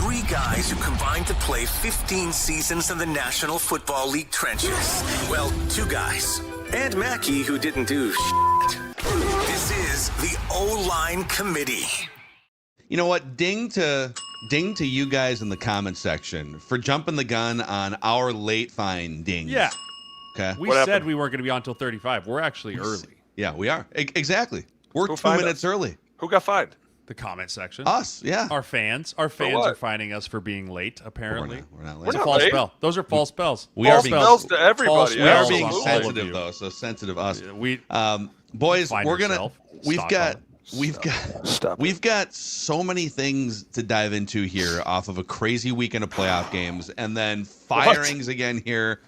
Three guys who combined to play 15 seasons in the National Football League trenches. Well, two guys. And Mackey, who didn't do shit. This is the O-Line Committee. You know what? Ding to you guys in the comment section for jumping the gun on our late fine dings. Yeah. Okay. We said we weren't going to be on until 35. We're actually early. Yeah, we are. Exactly. We're Who 2 fined minutes us? early. Who got fined? The comment section. Us, yeah. Our fans what? are finding us for being late, apparently. We're not late. We're It's a not false late. spell. Those are false spells. We False are being spells to everybody. false We are spells being on all of sensitive you. though, so sensitive us. We Boys, Find we're gonna yourself. we've got so many things to dive into here off of a crazy weekend of playoff games and then firings again here.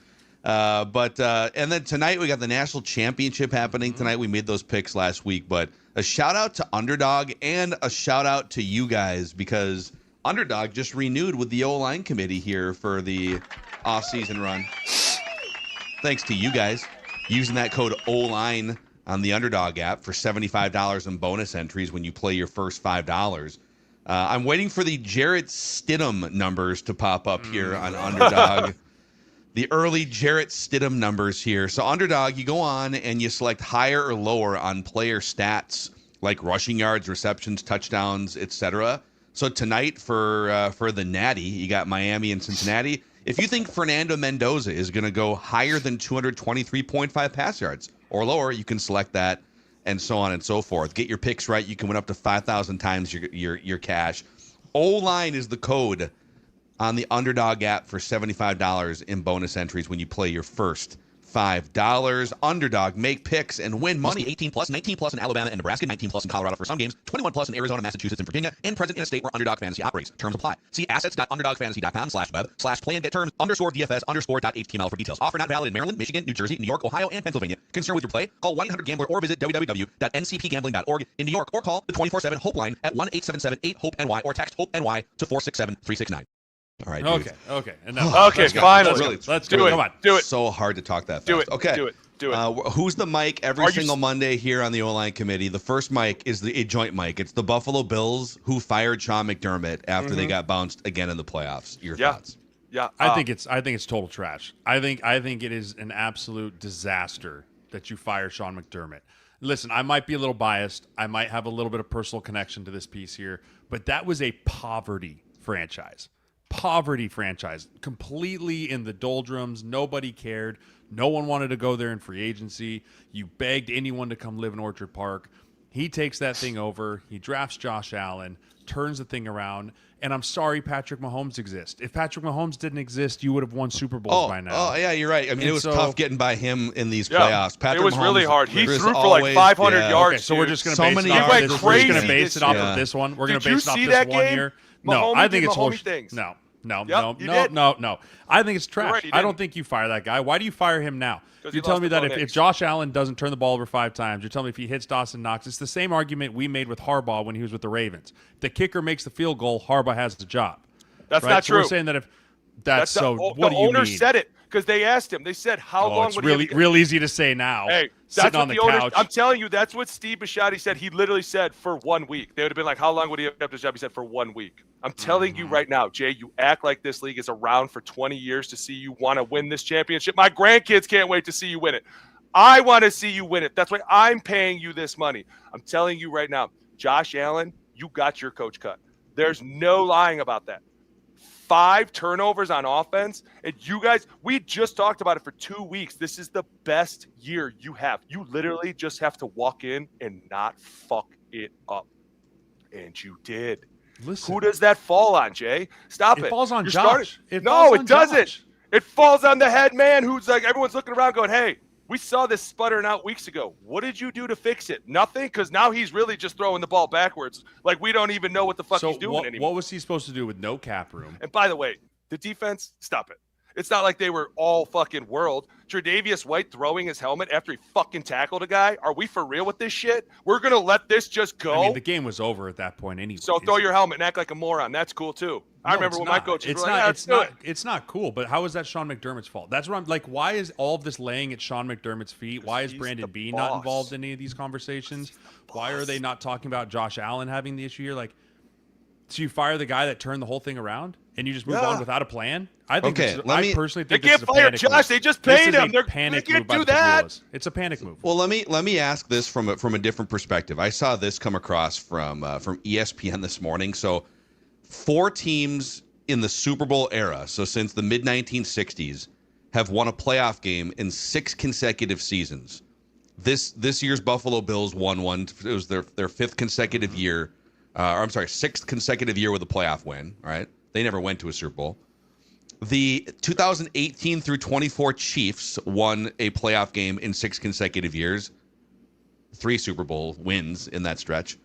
But and then tonight we got the national championship happening tonight. We made those picks last week, but a shout out to Underdog and a shout out to you guys because Underdog just renewed with the O-Line committee here for the off-season run. Thanks to you guys using that code O-Line on the Underdog app for $75 in bonus entries when you play your first $5. I'm waiting for the Jarrett Stidham numbers to pop up here on Underdog. The early Jarrett Stidham numbers here. So Underdog, you go on and you select higher or lower on player stats like rushing yards, receptions, touchdowns, etc. So tonight for the Natty, you got Miami and Cincinnati. If you think Fernando Mendoza is going to go higher than 223.5 pass yards or lower, you can select that and so on and so forth. Get your picks right. You can win up to 5,000 times your cash. O-Line is the code on the Underdog app for $75 in bonus entries when you play your first $5. Underdog, make picks and win money. 18 plus, 19 plus in Alabama and Nebraska, 19 plus in Colorado for some games, 21 plus in Arizona, Massachusetts, and Virginia, and present in a state where Underdog Fantasy operates. Terms apply. See assets.underdogfantasy.com/web/play and get terms _DFS_.html for details. Offer not valid in Maryland, Michigan, New Jersey, New York, Ohio, and Pennsylvania. Concerned with your play? Call 1-800-GAMBLER or visit www.ncpgambling.org in New York or call the 24/7 Hope line at 1-877-8-HOPE-NY or text HOPE-NY to 467-369. All right. Dudes. Okay. Okay, finally. Let's do go. it. Come on. Do it. So hard to talk that fast. Do it. Okay. Do it. Who's the mic every single Monday here on the O-Line committee? The first mic is a joint mic. It's the Buffalo Bills who fired Sean McDermott after they got bounced again in the playoffs. Your thoughts? Yeah. I think it's total trash. I think it is an absolute disaster that you fire Sean McDermott. Listen, I might be a little biased. I might have a little bit of personal connection to this piece here, but that was a poverty franchise, completely in the doldrums. Nobody cared. No one wanted to go there in free agency. You begged anyone to come live in Orchard Park. He takes that thing over. He drafts Josh Allen, turns the thing around. And I'm sorry Patrick Mahomes exists. If Patrick Mahomes didn't exist, you would have won Super Bowls by now. Oh, yeah, you're right. I mean, it was tough getting by him in these playoffs. Patrick it was Mahomes, really hard. He threw for like 500 yards. Okay, so we're just going So to base many it off yards of this. this We're just week. going to base it off Yeah. of this one. We're going Did to you base it off see this that 1 game? year. No, Mahomes I think did it's Mahomey horse. things. No. you did. No. I think it's trash. right, you I don't didn't. think you fire that guy. Why do you fire him now? 'Cause You're he telling me lost that to if Bo Nix. Josh Allen doesn't turn the ball over 5 times, you're telling me if he hits Dawson Knox, it's the same argument we made with Harbaugh when he was with the Ravens. The kicker makes the field goal, Harbaugh has the job. That's right? not So true. We're saying that if that's so, the what do you owner mean? said it because they asked him. They said, "How long It's would really he?" real easy to say now. Hey, sitting that's on what the the owner. couch. I'm telling you, that's what Steve Bisciotti said. He literally said for 1 week. They would have been like, "How long would he have kept his job?" He said for 1 week. I'm telling you right now, Jay. You act like this league is around for 20 years to see you want to win this championship. My grandkids can't wait to see you win it. I want to see you win it. That's why I'm paying you this money. I'm telling you right now, Josh Allen, you got your coach cut. There's no lying about that. 5 turnovers on offense. And you guys, we just talked about it for 2 weeks. This is the best year you have. You literally just have to walk in and not fuck it up. And you did. Listen, who does that fall on, Jay? Stop it. It falls on You're Josh. No, it doesn't. Josh. It falls on the head man who's like, everyone's looking around going, hey, we saw this sputtering out weeks ago. What did you do to fix it? Nothing? Because now he's really just throwing the ball backwards. Like, we don't even know what the fuck he's doing anymore. What was he supposed to do with no cap room? And by the way, the defense, stop it. It's not like they were all fucking world. Tre'Davious White throwing his helmet after he fucking tackled a guy. Are we for real with this shit? We're going to let this just go? I mean, the game was over at that point anyway. So throw your helmet and act like a moron. That's cool, too. I remember when my coaches were like, it's not cool, but how is that Sean McDermott's fault? That's what I'm like. Why is all of this laying at Sean McDermott's feet? Why is Brandon B not involved in any of these conversations? Why are they not talking about Josh Allen having the issue here? Like, So you fire the guy that turned the whole thing around, and you just move on without a plan? I think. Okay, I personally They think this can't is a fire panic Josh. move. They just This paid is him. a They panic can't move by do the that. Pagulas. It's a panic move. Well, let me ask this from a different perspective. I saw this come across from ESPN this morning. So, 4 teams in the Super Bowl era, so since the mid 1960s, have won a playoff game in 6 consecutive seasons. This year's Buffalo Bills won one. It was their 5th consecutive year. Or I'm sorry, 6th consecutive year with a playoff win. All right, they never went to a Super Bowl. The 2018 through 24 Chiefs won a playoff game in 6 consecutive years. 3 Super Bowl wins in that stretch.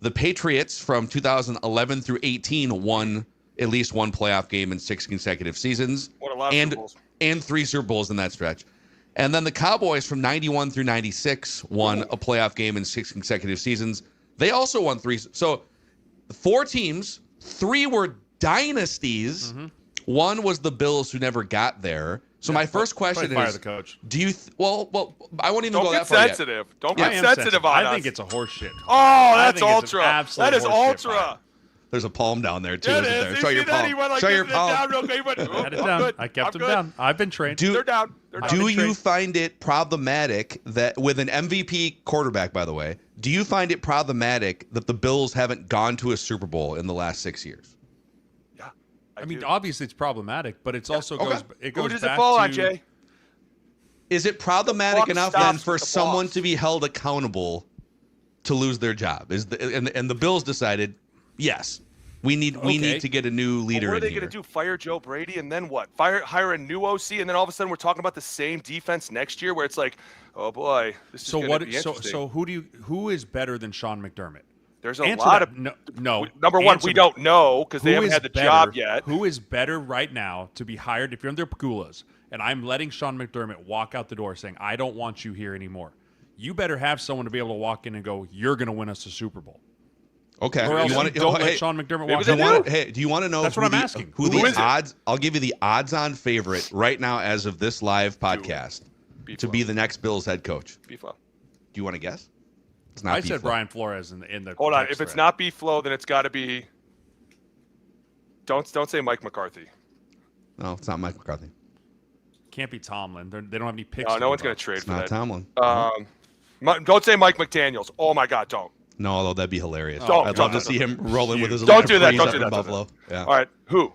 The Patriots from 2011 through 18 won at least one playoff game in 6 consecutive seasons. What a lot of Super Bowls. And 3 Super Bowls in that stretch. And then the Cowboys from 91 through 96 won a playoff game in 6 consecutive seasons. They also won 3. So 4 teams, 3 were dynasties. Mm-hmm. 1 was the Bills, who never got there. So my first question fire is, the coach. do you well I won't even Don't go get that far sensitive. yet. Don't get sensitive on us. I think it's a horse shit. Oh, I that's think it's ultra. an absolute That is horse shit ultra. fire. There's a palm down there too, Yeah, isn't it there? is. Show You your see that? palm. He went like Show this your and then down palm. real quick. He went, Had it I'm down. good. I kept I'm him good. down. I've been trained. They're down. They're down. Do you find it problematic that with an MVP quarterback, by the way, do you find it problematic that the Bills haven't gone to a Super Bowl in the last 6 years? Yeah. I mean, obviously it's problematic, but it's also goes. It goes Who does back it fall to, on, Jay? Is it problematic Buck enough stops then with for the someone boss. to be held accountable to lose their job? And the Bills decided, yes, we need to get a new leader What are in they here. going to do? Fire Joe Brady and then what? Hire a new OC and then all of a sudden we're talking about the same defense next year where it's like, oh boy, this is going to be interesting. So who is better than Sean McDermott? There's a Answer lot that. of no. Number one, Answer we me. don't know because they Who haven't is had the better- job yet. Who is better right now to be hired if you're under Pagulas and I'm letting Sean McDermott walk out the door saying, I don't want you here anymore. You better have someone to be able to walk in and go, you're going to win us a Super Bowl. Okay. Or else wanna- don't let hey, Sean McDermott maybe walk they out. do. do you want to know That's who what I'm the, asking. who Who the is it? odds? I'll give you the odds-on favorite right now as of this live podcast to be the next Bills head coach. B-Flow. Do you want to guess? It's not I said B-Flow. Brian Flores in the Hold on. text If it's thread. not B-Flow, then it's got to be. Don't say Mike McCarthy. No, it's not Mike McCarthy. Can't be Tomlin. They don't have any picks. No one's going going to trade It's for not that. Tomlin. Don't say Mike McDaniels. Oh my God, don't. No, although that'd be hilarious. Don't, I'd don't, love to see him rolling with his Don't do that, freeze don't up do in that, don't Buffalo. Yeah. All right, who?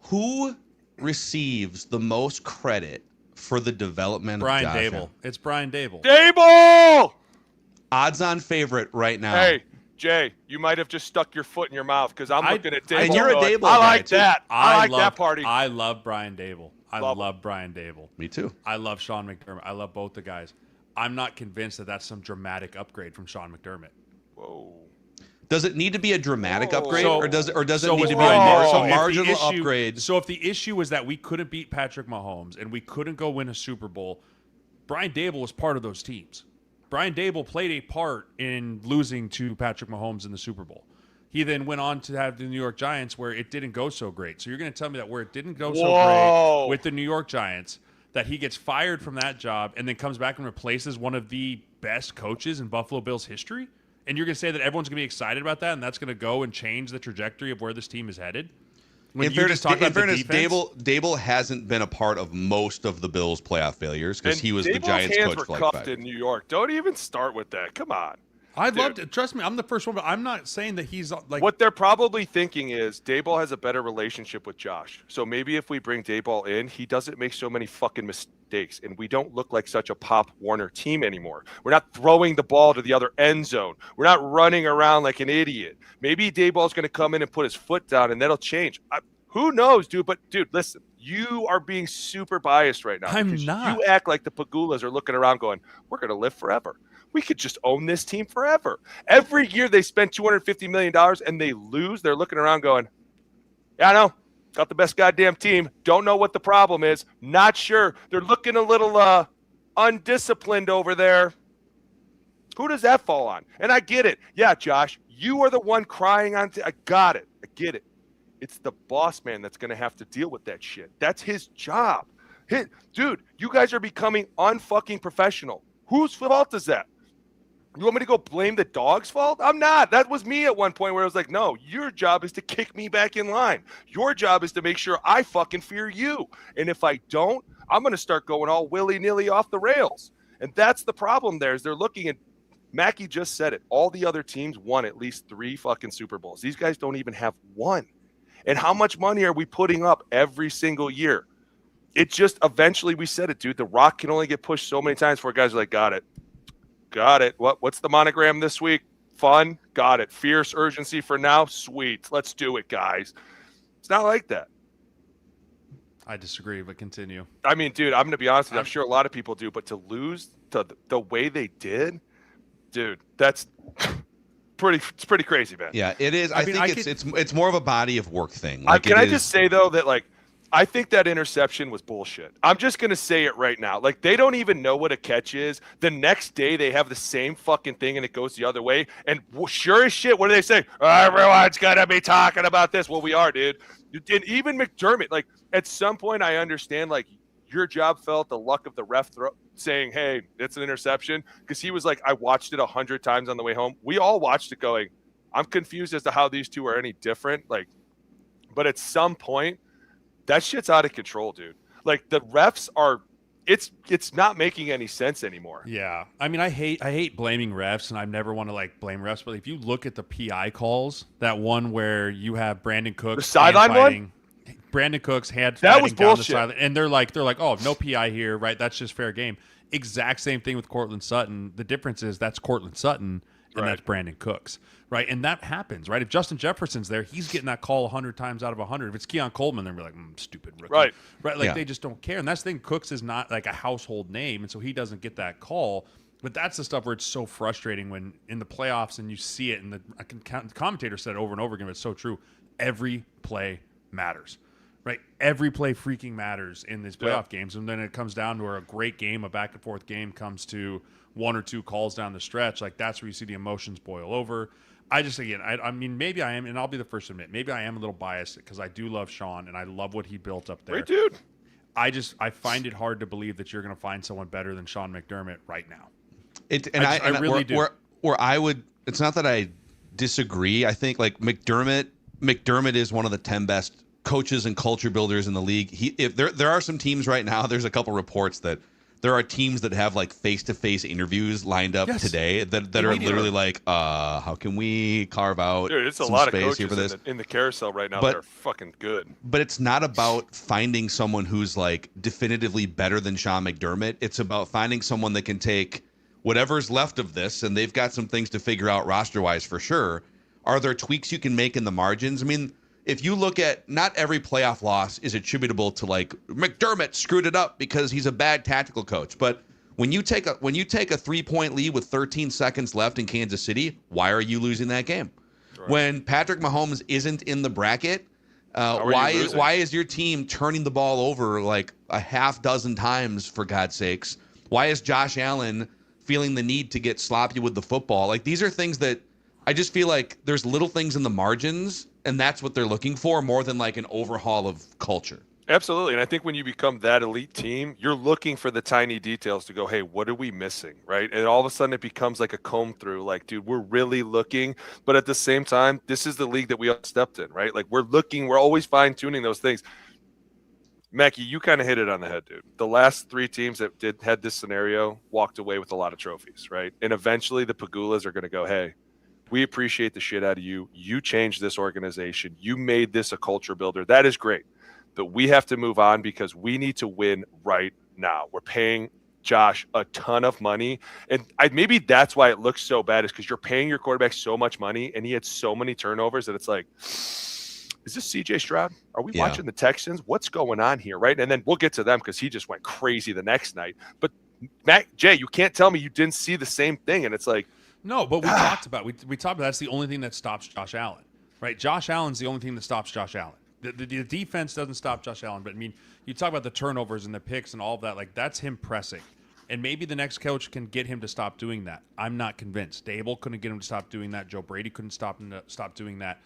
Who receives the most credit for the development Brian of Josh Dable. Allen? It's Brian Dable. Dable! Odds-on favorite right now. Hey, Jay, you might have just stuck your foot in your mouth because I'm looking at Dable. And you're a going, Dable I guy, like too. that. I like that party. I love Brian Dable. I Love love Brian Dable. Me too. I love Sean McDermott. I love both the guys. I'm not convinced that that's some dramatic upgrade from Sean McDermott. Whoa. Does it need to be a dramatic Whoa. upgrade, So- or does it So need with to be a, Brian Dable- a if the marginal issue- upgrade? So if the issue was that we couldn't beat Patrick Mahomes and we couldn't go win a Super Bowl, Brian Dable was part of those teams. Brian Dable played a part in losing to Patrick Mahomes in the Super Bowl. He then went on to have the New York Giants where it didn't go so great. So you're going to tell me that where it didn't go so Whoa. great with the New York Giants, that he gets fired from that job and then comes back and replaces one of the best coaches in Buffalo Bills history? And you're going to say that everyone's going to be excited about that and that's going to go and change the trajectory of where this team is headed? When In you fairness, just talk about the defense? Dable hasn't been a part of most of the Bills' playoff failures because And he was the Dable's Giants hands coach were for like cuffed 5 in New York. Don't even start with that. Come on. I'd love Dude. to. Trust me, I'm the first one, but I'm not saying that he's like. What they're probably thinking is Dayball has a better relationship with Josh. So maybe if we bring Dayball in, he doesn't make so many fucking mistakes and we don't look like such a Pop Warner team anymore. We're not throwing the ball to the other end zone. We're not running around like an idiot. Maybe Dayball's going to come in and put his foot down and that'll change. Who knows, dude? But, dude, listen, you are being super biased right now. I'm because not. You act like the Pagulas are looking around going, we're going to live forever. We could just own this team forever. Every year they spend $250 million and they lose. They're looking around going, yeah, I know. Got the best goddamn team. Don't know what the problem is. Not sure. They're looking a little undisciplined over there. Who does that fall on? And I get it. Yeah, Josh, you are the one crying on. I got it. I get it. It's the boss man that's going to have to deal with that shit. That's his job. Dude, you guys are becoming unfucking professional. Whose fault is that? You want me to go blame the dog's fault? I'm not. That was me at one point where I was like, no, your job is to kick me back in line. Your job is to make sure I fucking fear you. And if I don't, I'm going to start going all willy-nilly off the rails. And that's the problem there is they're looking at Mackey just said it. All the other teams won at least 3 fucking Super Bowls. These guys don't even have one. And how much money are we putting up every single year? It just eventually we said it, dude. The rock can only get pushed so many times before guys are like, got it. Got it. What's the monogram this week? Fun. Got it. Fierce urgency for now. Sweet. Let's do it, guys. It's not like that. I disagree, but continue. I mean, dude, I'm going to be honest with you. I'm sure a lot of people do, but to lose the way they did, dude, that's it's pretty crazy, man. Yeah, it is. I think it's more of a body of work thing. Like, can I just say though that like I think that interception was bullshit. I'm just going to say it right now. Like, they don't even know what a catch is. The next day, they have the same fucking thing, and it goes the other way. And sure as shit, what do they say? Everyone's going to be talking about this. Well, we are, dude. And even McDermott, like, at some point, I understand, like, your job fell at the luck of the ref saying, hey, it's an interception. Because he was like, I watched it 100 times on the way home. We all watched it going, I'm confused as to how these two are any different. Like, but at some point, that shit's out of control, dude. Like, the refs are it's not making any sense anymore. Yeah. I mean, I hate blaming refs, and I never want to like blame refs, but if you look at the PI calls, that one where you have Brandon Cooks, the sideline one, Brandon Cooks had that was down bullshit. The sideline, and they're like, oh, no PI here, right? That's just fair game. Exact same thing with Cortland Sutton. The difference is that's Cortland Sutton and that's Brandon Cooks, right? And that happens, right? If Justin Jefferson's there, he's getting that call 100 times out of 100. If it's Keon Coleman, they're like, stupid rookie, right? Like, they just don't care. And that's the thing. Cooks is not like a household name, and so he doesn't get that call. But that's the stuff where it's so frustrating when in the playoffs and you see it, and the commentator said it over and over again, but it's so true. Every play matters. Right, every play freaking matters in these playoff games, and then it comes down to where a great game, a back and forth game, comes to 1 or 2 calls down the stretch. Like, that's where you see the emotions boil over. I mean, maybe I am, and I'll be the first to admit, maybe I am a little biased because I do love Sean and I love what he built up there. Great dude. I find it hard to believe that you're going to find someone better than Sean McDermott right now. I really do. Where I would, it's not that I disagree. I think like McDermott is one of the 10 best coaches and culture builders in the league. If there are some teams right now, there's a couple reports that there are teams that have like face-to-face interviews lined up today that are literally like, how can we carve out it's a some lot space of coaches here for this? in the carousel right now that are fucking good. But it's not about finding someone who's like definitively better than Sean McDermott. It's about finding someone that can take whatever's left of this, and they've got some things to figure out roster-wise for sure. Are there tweaks you can make in the margins? I mean, if you look at, not every playoff loss is attributable to like McDermott screwed it up because he's a bad tactical coach. But when you take a 3-point lead with 13 seconds left in Kansas City, why are you losing that game? Right. When Patrick Mahomes isn't in the bracket, why is your team turning the ball over like a half dozen times, for God's sakes? Why is Josh Allen feeling the need to get sloppy with the football? Like, these are things that I just feel like there's little things in the margins, and that's what they're looking for more than like an overhaul of culture. Absolutely. And I think when you become that elite team, you're looking for the tiny details to go, hey, what are we missing? Right. And all of a sudden it becomes like a comb through, like, dude, we're really looking. But at the same time, this is the league that we all stepped in, right? Like, we're always fine tuning those things. Mackey, you kind of hit it on the head, dude. The last 3 teams that had this scenario walked away with a lot of trophies, right? And eventually the Pagulas are going to go, hey, we appreciate the shit out of you. You changed this organization. You made this a culture builder. That is great. But we have to move on because we need to win right now. We're paying Josh a ton of money. And maybe that's why it looks so bad, is because you're paying your quarterback so much money and he had so many turnovers that it's like, is this CJ Stroud? Are we watching the Texans? What's going on here, right? And then we'll get to them because he just went crazy the next night. But Jay, you can't tell me you didn't see the same thing. And it's like, no, but we talked about that's the only thing that stops Josh Allen, right? Josh Allen's the only thing that stops Josh Allen. The defense doesn't stop Josh Allen, but I mean, you talk about the turnovers and the picks and all of that, like, that's him pressing. And maybe the next coach can get him to stop doing that. I'm not convinced. Dable couldn't get him to stop doing that. Joe Brady couldn't stop him to stop doing that.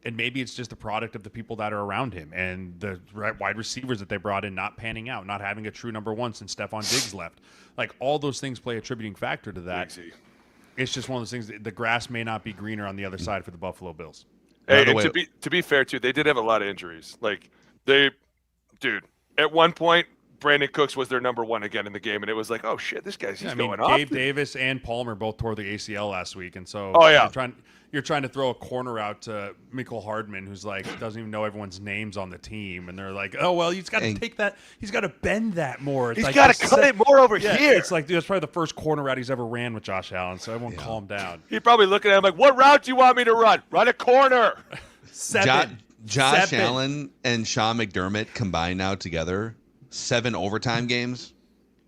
And maybe it's just the product of the people that are around him and the wide receivers that they brought in not panning out, not having a true number one since Stephon Diggs left. Like, all those things play a contributing factor to that. Easy. It's just one of those things. The grass may not be greener on the other side for the Buffalo Bills. Hey, and to be fair too, they did have a lot of injuries. Like at one point, Brandon Cooks was their number one again in the game, and it was like, oh shit, this guy's going off. Gabe Davis and Palmer both tore the ACL last week, and so you're trying to throw a corner out to Michael Hardman, who's like doesn't even know everyone's names on the team, and they're like, oh well, he's got to take that, he's got to bend that more. It's he's got to cut it more over here. It's like that's probably the first corner route he's ever ran with Josh Allen, so everyone calm down. He's probably looking at him like, what route do you want me to run? Run a corner. Josh Allen and Sean McDermott combined now together 7 overtime games,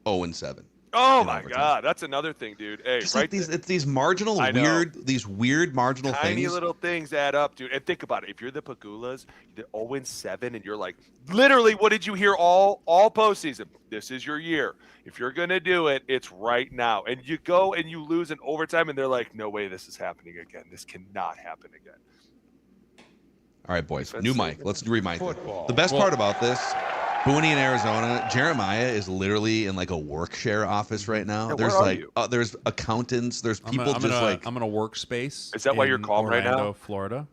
0-7. Oh my God, that's another thing, dude. Hey, just like these marginal weird marginal things. Tiny little things add up, dude. And think about it. If you're the Pagulas, you're 0-7, and you're like, literally, what did you hear all postseason? This is your year. If you're gonna do it, it's right now. And you go and you lose in overtime, and they're like, no way, this is happening again. This cannot happen again. All right, boys. New mic. Let's remind you. The best part about this, Boone in Arizona, Jeremiah is literally in like a work share office right now. Yeah, there's there's accountants, there's people I'm in a workspace. Is that why you're calm Orlando, right now? Florida.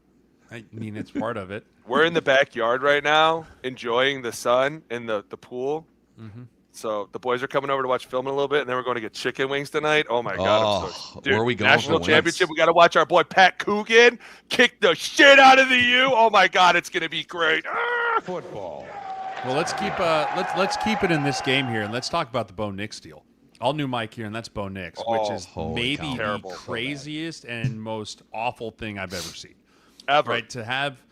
I mean, it's part of it. We're in the backyard right now, enjoying the sun and the pool. Mm-hmm. So the boys are coming over to watch film in a little bit, and then we're going to get chicken wings tonight. Oh my God! Where are we going? National championship. We got to watch our boy Pat Coogan kick the shit out of the U. Oh my God, it's going to be great. Football. Well, let's keep it in this game here, and let's talk about the Bo Nix deal. All new mic here, and that's Bo Nix, which is maybe the craziest and most awful thing I've ever seen. Ever. Right? To have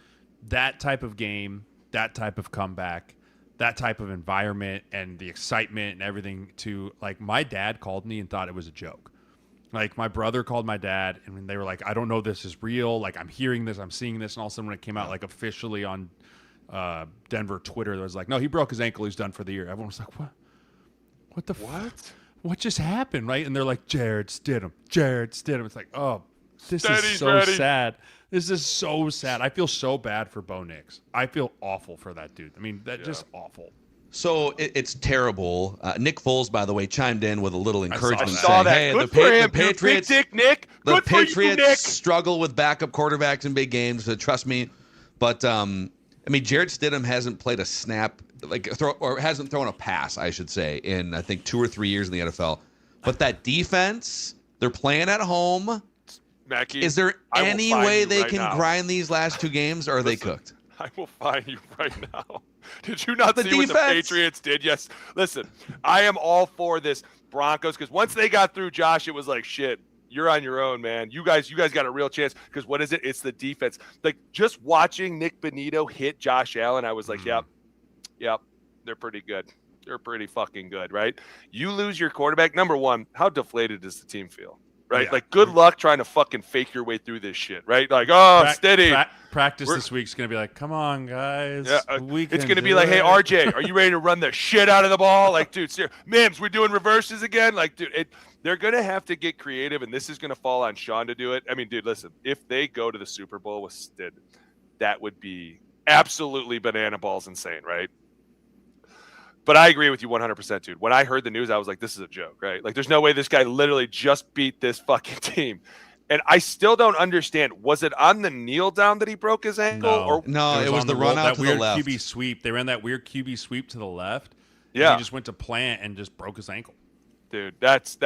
that type of game, that type of comeback, that type of environment, and the excitement and everything to, like, my dad called me and thought it was a joke. Like, my brother called my dad, and they were like, I don't know if this is real. Like, I'm hearing this, I'm seeing this, and all of a sudden when it came out, like, officially on Denver Twitter, there was like, no, he broke his ankle, he's done for the year. Everyone was like, what the what just happened, right? And they're like, Jared Stidham. It's like, oh, this is so sad. This is so sad. I feel so bad for Bo Nix. I feel awful for that dude. I mean, just awful. So it's terrible. Nick Foles, by the way, chimed in with a little encouragement, saying, "Hey, the Patriots, Nick. The Patriots struggle with backup quarterbacks in big games. So trust me." But I mean, Jared Stidham hasn't played a snap, hasn't thrown a pass, I should say, in I think 2 or 3 years in the NFL. But that defense, they're playing at home. Mackey, is there any way they can grind these last 2 games, or are they cooked? I will find you right now. Did you not see what the Patriots did? Yes. Listen, I am all for this Broncos, because once they got through Josh, it was like, shit, you're on your own, man. You guys got a real chance, because what is it? It's the defense. Like, just watching Nick Bonito hit Josh Allen, I was like, yep, they're pretty good. They're pretty fucking good, right? You lose your quarterback. Number one, how deflated does the team feel? Right? Yeah. Like, good luck trying to fucking fake your way through this shit, right? Like, steady. Practice this week's going to be like, come on, guys. Yeah, it's going to be like, hey, RJ, are you ready to run the shit out of the ball? Like, dude, Mims, we're doing reverses again? Like, dude, they're going to have to get creative, and this is going to fall on Sean to do it. I mean, dude, listen, if they go to the Super Bowl with Stid, that would be absolutely banana balls insane, right? But I agree with you 100%, dude. When I heard the news, I was like, this is a joke, right? Like, there's no way this guy literally just beat this fucking team. And I still don't understand. Was it on the kneel down that he broke his ankle? No, it was the run out to the left. QB sweep. They ran that weird QB sweep to the left. Yeah. He just went to plant and just broke his ankle. Dude, that's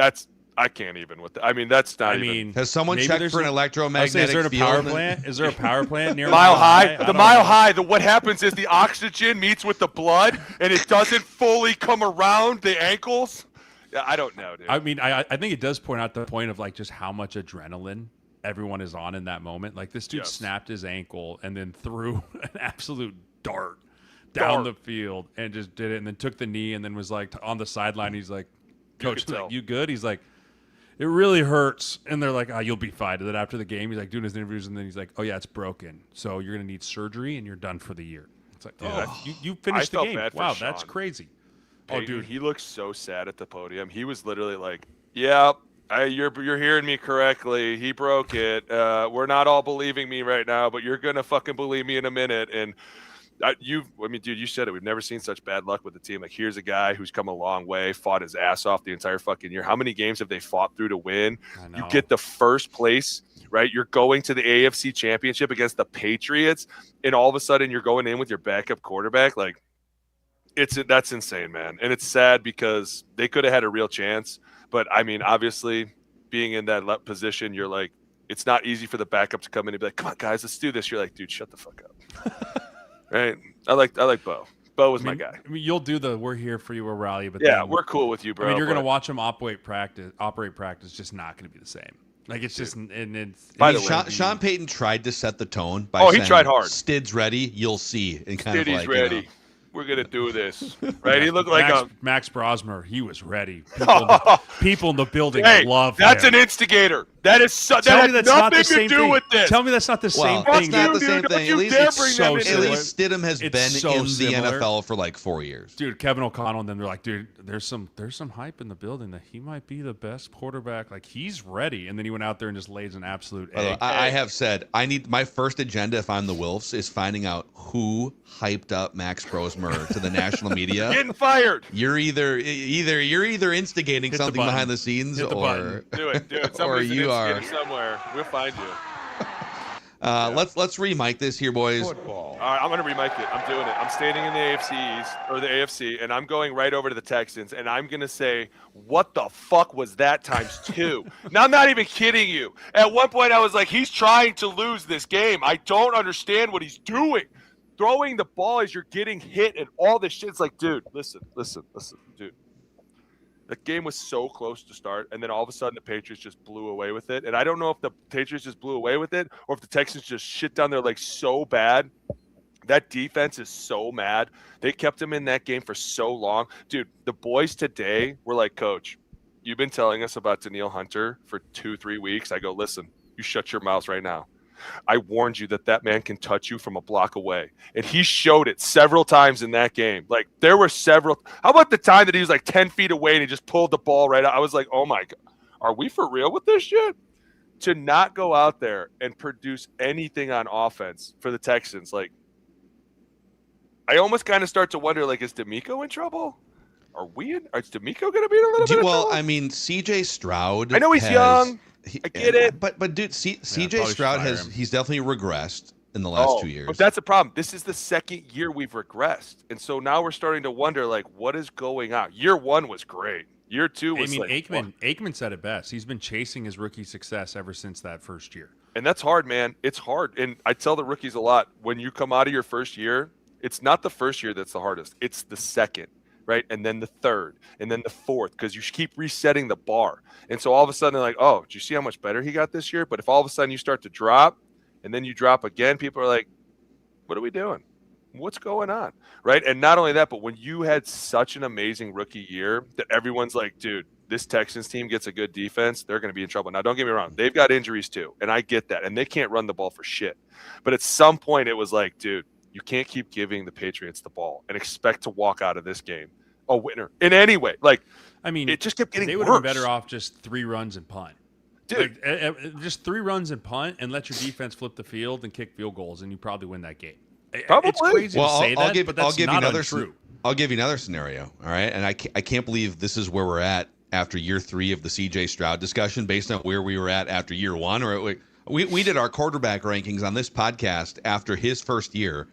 I can't even with that. I mean, that's not even. Has someone checked for an electromagnetic field? Is there a power plant near Mile High? The Mile High. What happens is the oxygen meets with the blood, and it doesn't fully come around the ankles. Yeah, I don't know, dude. I mean, I think it does point out the point of, like, just how much adrenaline everyone is on in that moment. Like, this dude snapped his ankle and then threw an absolute dart down the field and just did it, and then took the knee, and then was like on the sideline. He's like, "Coach, like, you good?" He's like, "It really hurts." And they're like, "You'll be fine." And then after the game, he's like doing his interviews, and then he's like, "Oh yeah, it's broken. So you're gonna need surgery, and you're done for the year." It's like, you finished the game. Wow, Sean. That's crazy. Peyton, dude, he looked so sad at the podium. He was literally like, "Yep, you're hearing me correctly. He broke it. We're not all believing me right now, but you're gonna fucking believe me in a minute." And Dude, you said it. We've never seen such bad luck with the team. Like, here's a guy who's come a long way, fought his ass off the entire fucking year. How many games have they fought through to win? You get the first place, right? You're going to the AFC Championship against the Patriots, and all of a sudden you're going in with your backup quarterback. Like, that's insane, man. And it's sad because they could have had a real chance. But, I mean, obviously, being in that position, you're like, it's not easy for the backup to come in and be like, come on, guys, let's do this. You're like, dude, shut the fuck up. Right? I like Bo. Bo was my guy. I mean, you'll do the "we're here for you" or rally, but yeah, then, we're cool with you, bro. I mean, you're gonna watch him operate practice. Just not gonna be the same. Like, it's just, and it's. By the way, Sean Payton tried to set the tone by saying, he tried hard. Stid's ready, you'll see, and kind Stid's of like, ready. We're gonna do this, right? He looked like Max Brosmer. He was ready. People in the building love him. That's an instigator. That is that has nothing to do with this. Tell me that's not the same thing. It's not the same thing. At least Stidham has been in the NFL for like 4 years. Dude, Kevin O'Connell and them, they're like, dude, there's some hype in the building that he might be the best quarterback. Like, he's ready. And then he went out there and just lays an absolute egg. I have said, I need my first agenda if I'm the Wilfs is finding out who hyped up Max Brosmer to the national media. Getting fired. You're either instigating something behind the scenes, or do it. Or you are somewhere. We'll find you. Let's remike this here, boys. All right, I'm gonna remike it. I'm doing it. I'm standing in the AFC East, or the AFC, and I'm going right over to the Texans, and I'm gonna say, what the fuck was that times 2? Now, I'm not even kidding you. At one point, I was like, he's trying to lose this game. I don't understand what he's doing. Throwing the ball as you're getting hit and all this shit. It's like, dude, listen, dude. The game was so close to start, and then all of a sudden the Patriots just blew away with it. And I don't know if the Patriots just blew away with it or if the Texans just shit down their legs so bad. That defense is so mad. They kept him in that game for so long. Dude, the boys today were like, Coach, you've been telling us about Danielle Hunter for 2-3 weeks. I go, listen, you shut your mouths right now. I warned you that man can touch you from a block away. And he showed it several times in that game. Like, there were several. How about the time that he was like 10 feet away and he just pulled the ball right out? I was like, oh my God, are we for real with this shit? To not go out there and produce anything on offense for the Texans, like, I almost kind of start to wonder, like, is D'Amico in trouble? Is D'Amico going to be in a little bit of trouble? Well, I mean, CJ Stroud. I know he's young. I get it. But dude, CJ Stroud he's definitely regressed in the last 2 years. But that's the problem. This is the second year we've regressed. And so now we're starting to wonder, like, what is going on? Year 1 was great. Year 2 was Aikman said it best. He's been chasing his rookie success ever since that first year. And that's hard, man. It's hard. And I tell the rookies a lot, when you come out of your first year, it's not the first year that's the hardest. It's the second. Right, and then the third, and then the fourth, because you keep resetting the bar. And so all of a sudden, they're like, oh, did you see how much better he got this year? But if all of a sudden you start to drop, and then you drop again, people are like, what are we doing? What's going on? Right, and not only that, but when you had such an amazing rookie year that everyone's like, dude, this Texans team gets a good defense, they're going to be in trouble. Now, don't get me wrong. They've got injuries too, and I get that, and they can't run the ball for shit. But at some point, it was like, dude, you can't keep giving the Patriots the ball and expect to walk out of this game a winner in any way. Like, I mean, it just kept getting They would have been better off just 3 runs and punt. Dude. Like, just 3 runs and punt and let your defense flip the field and kick field goals, and you probably win that game. Probably. It's crazy to say I'll that, give, but that's not untrue. I'll give you another scenario, all right? And I can't believe this is where we're at after year 3 of the CJ Stroud discussion based on where we were at after year 1. Or we did our quarterback rankings on this podcast after his first year,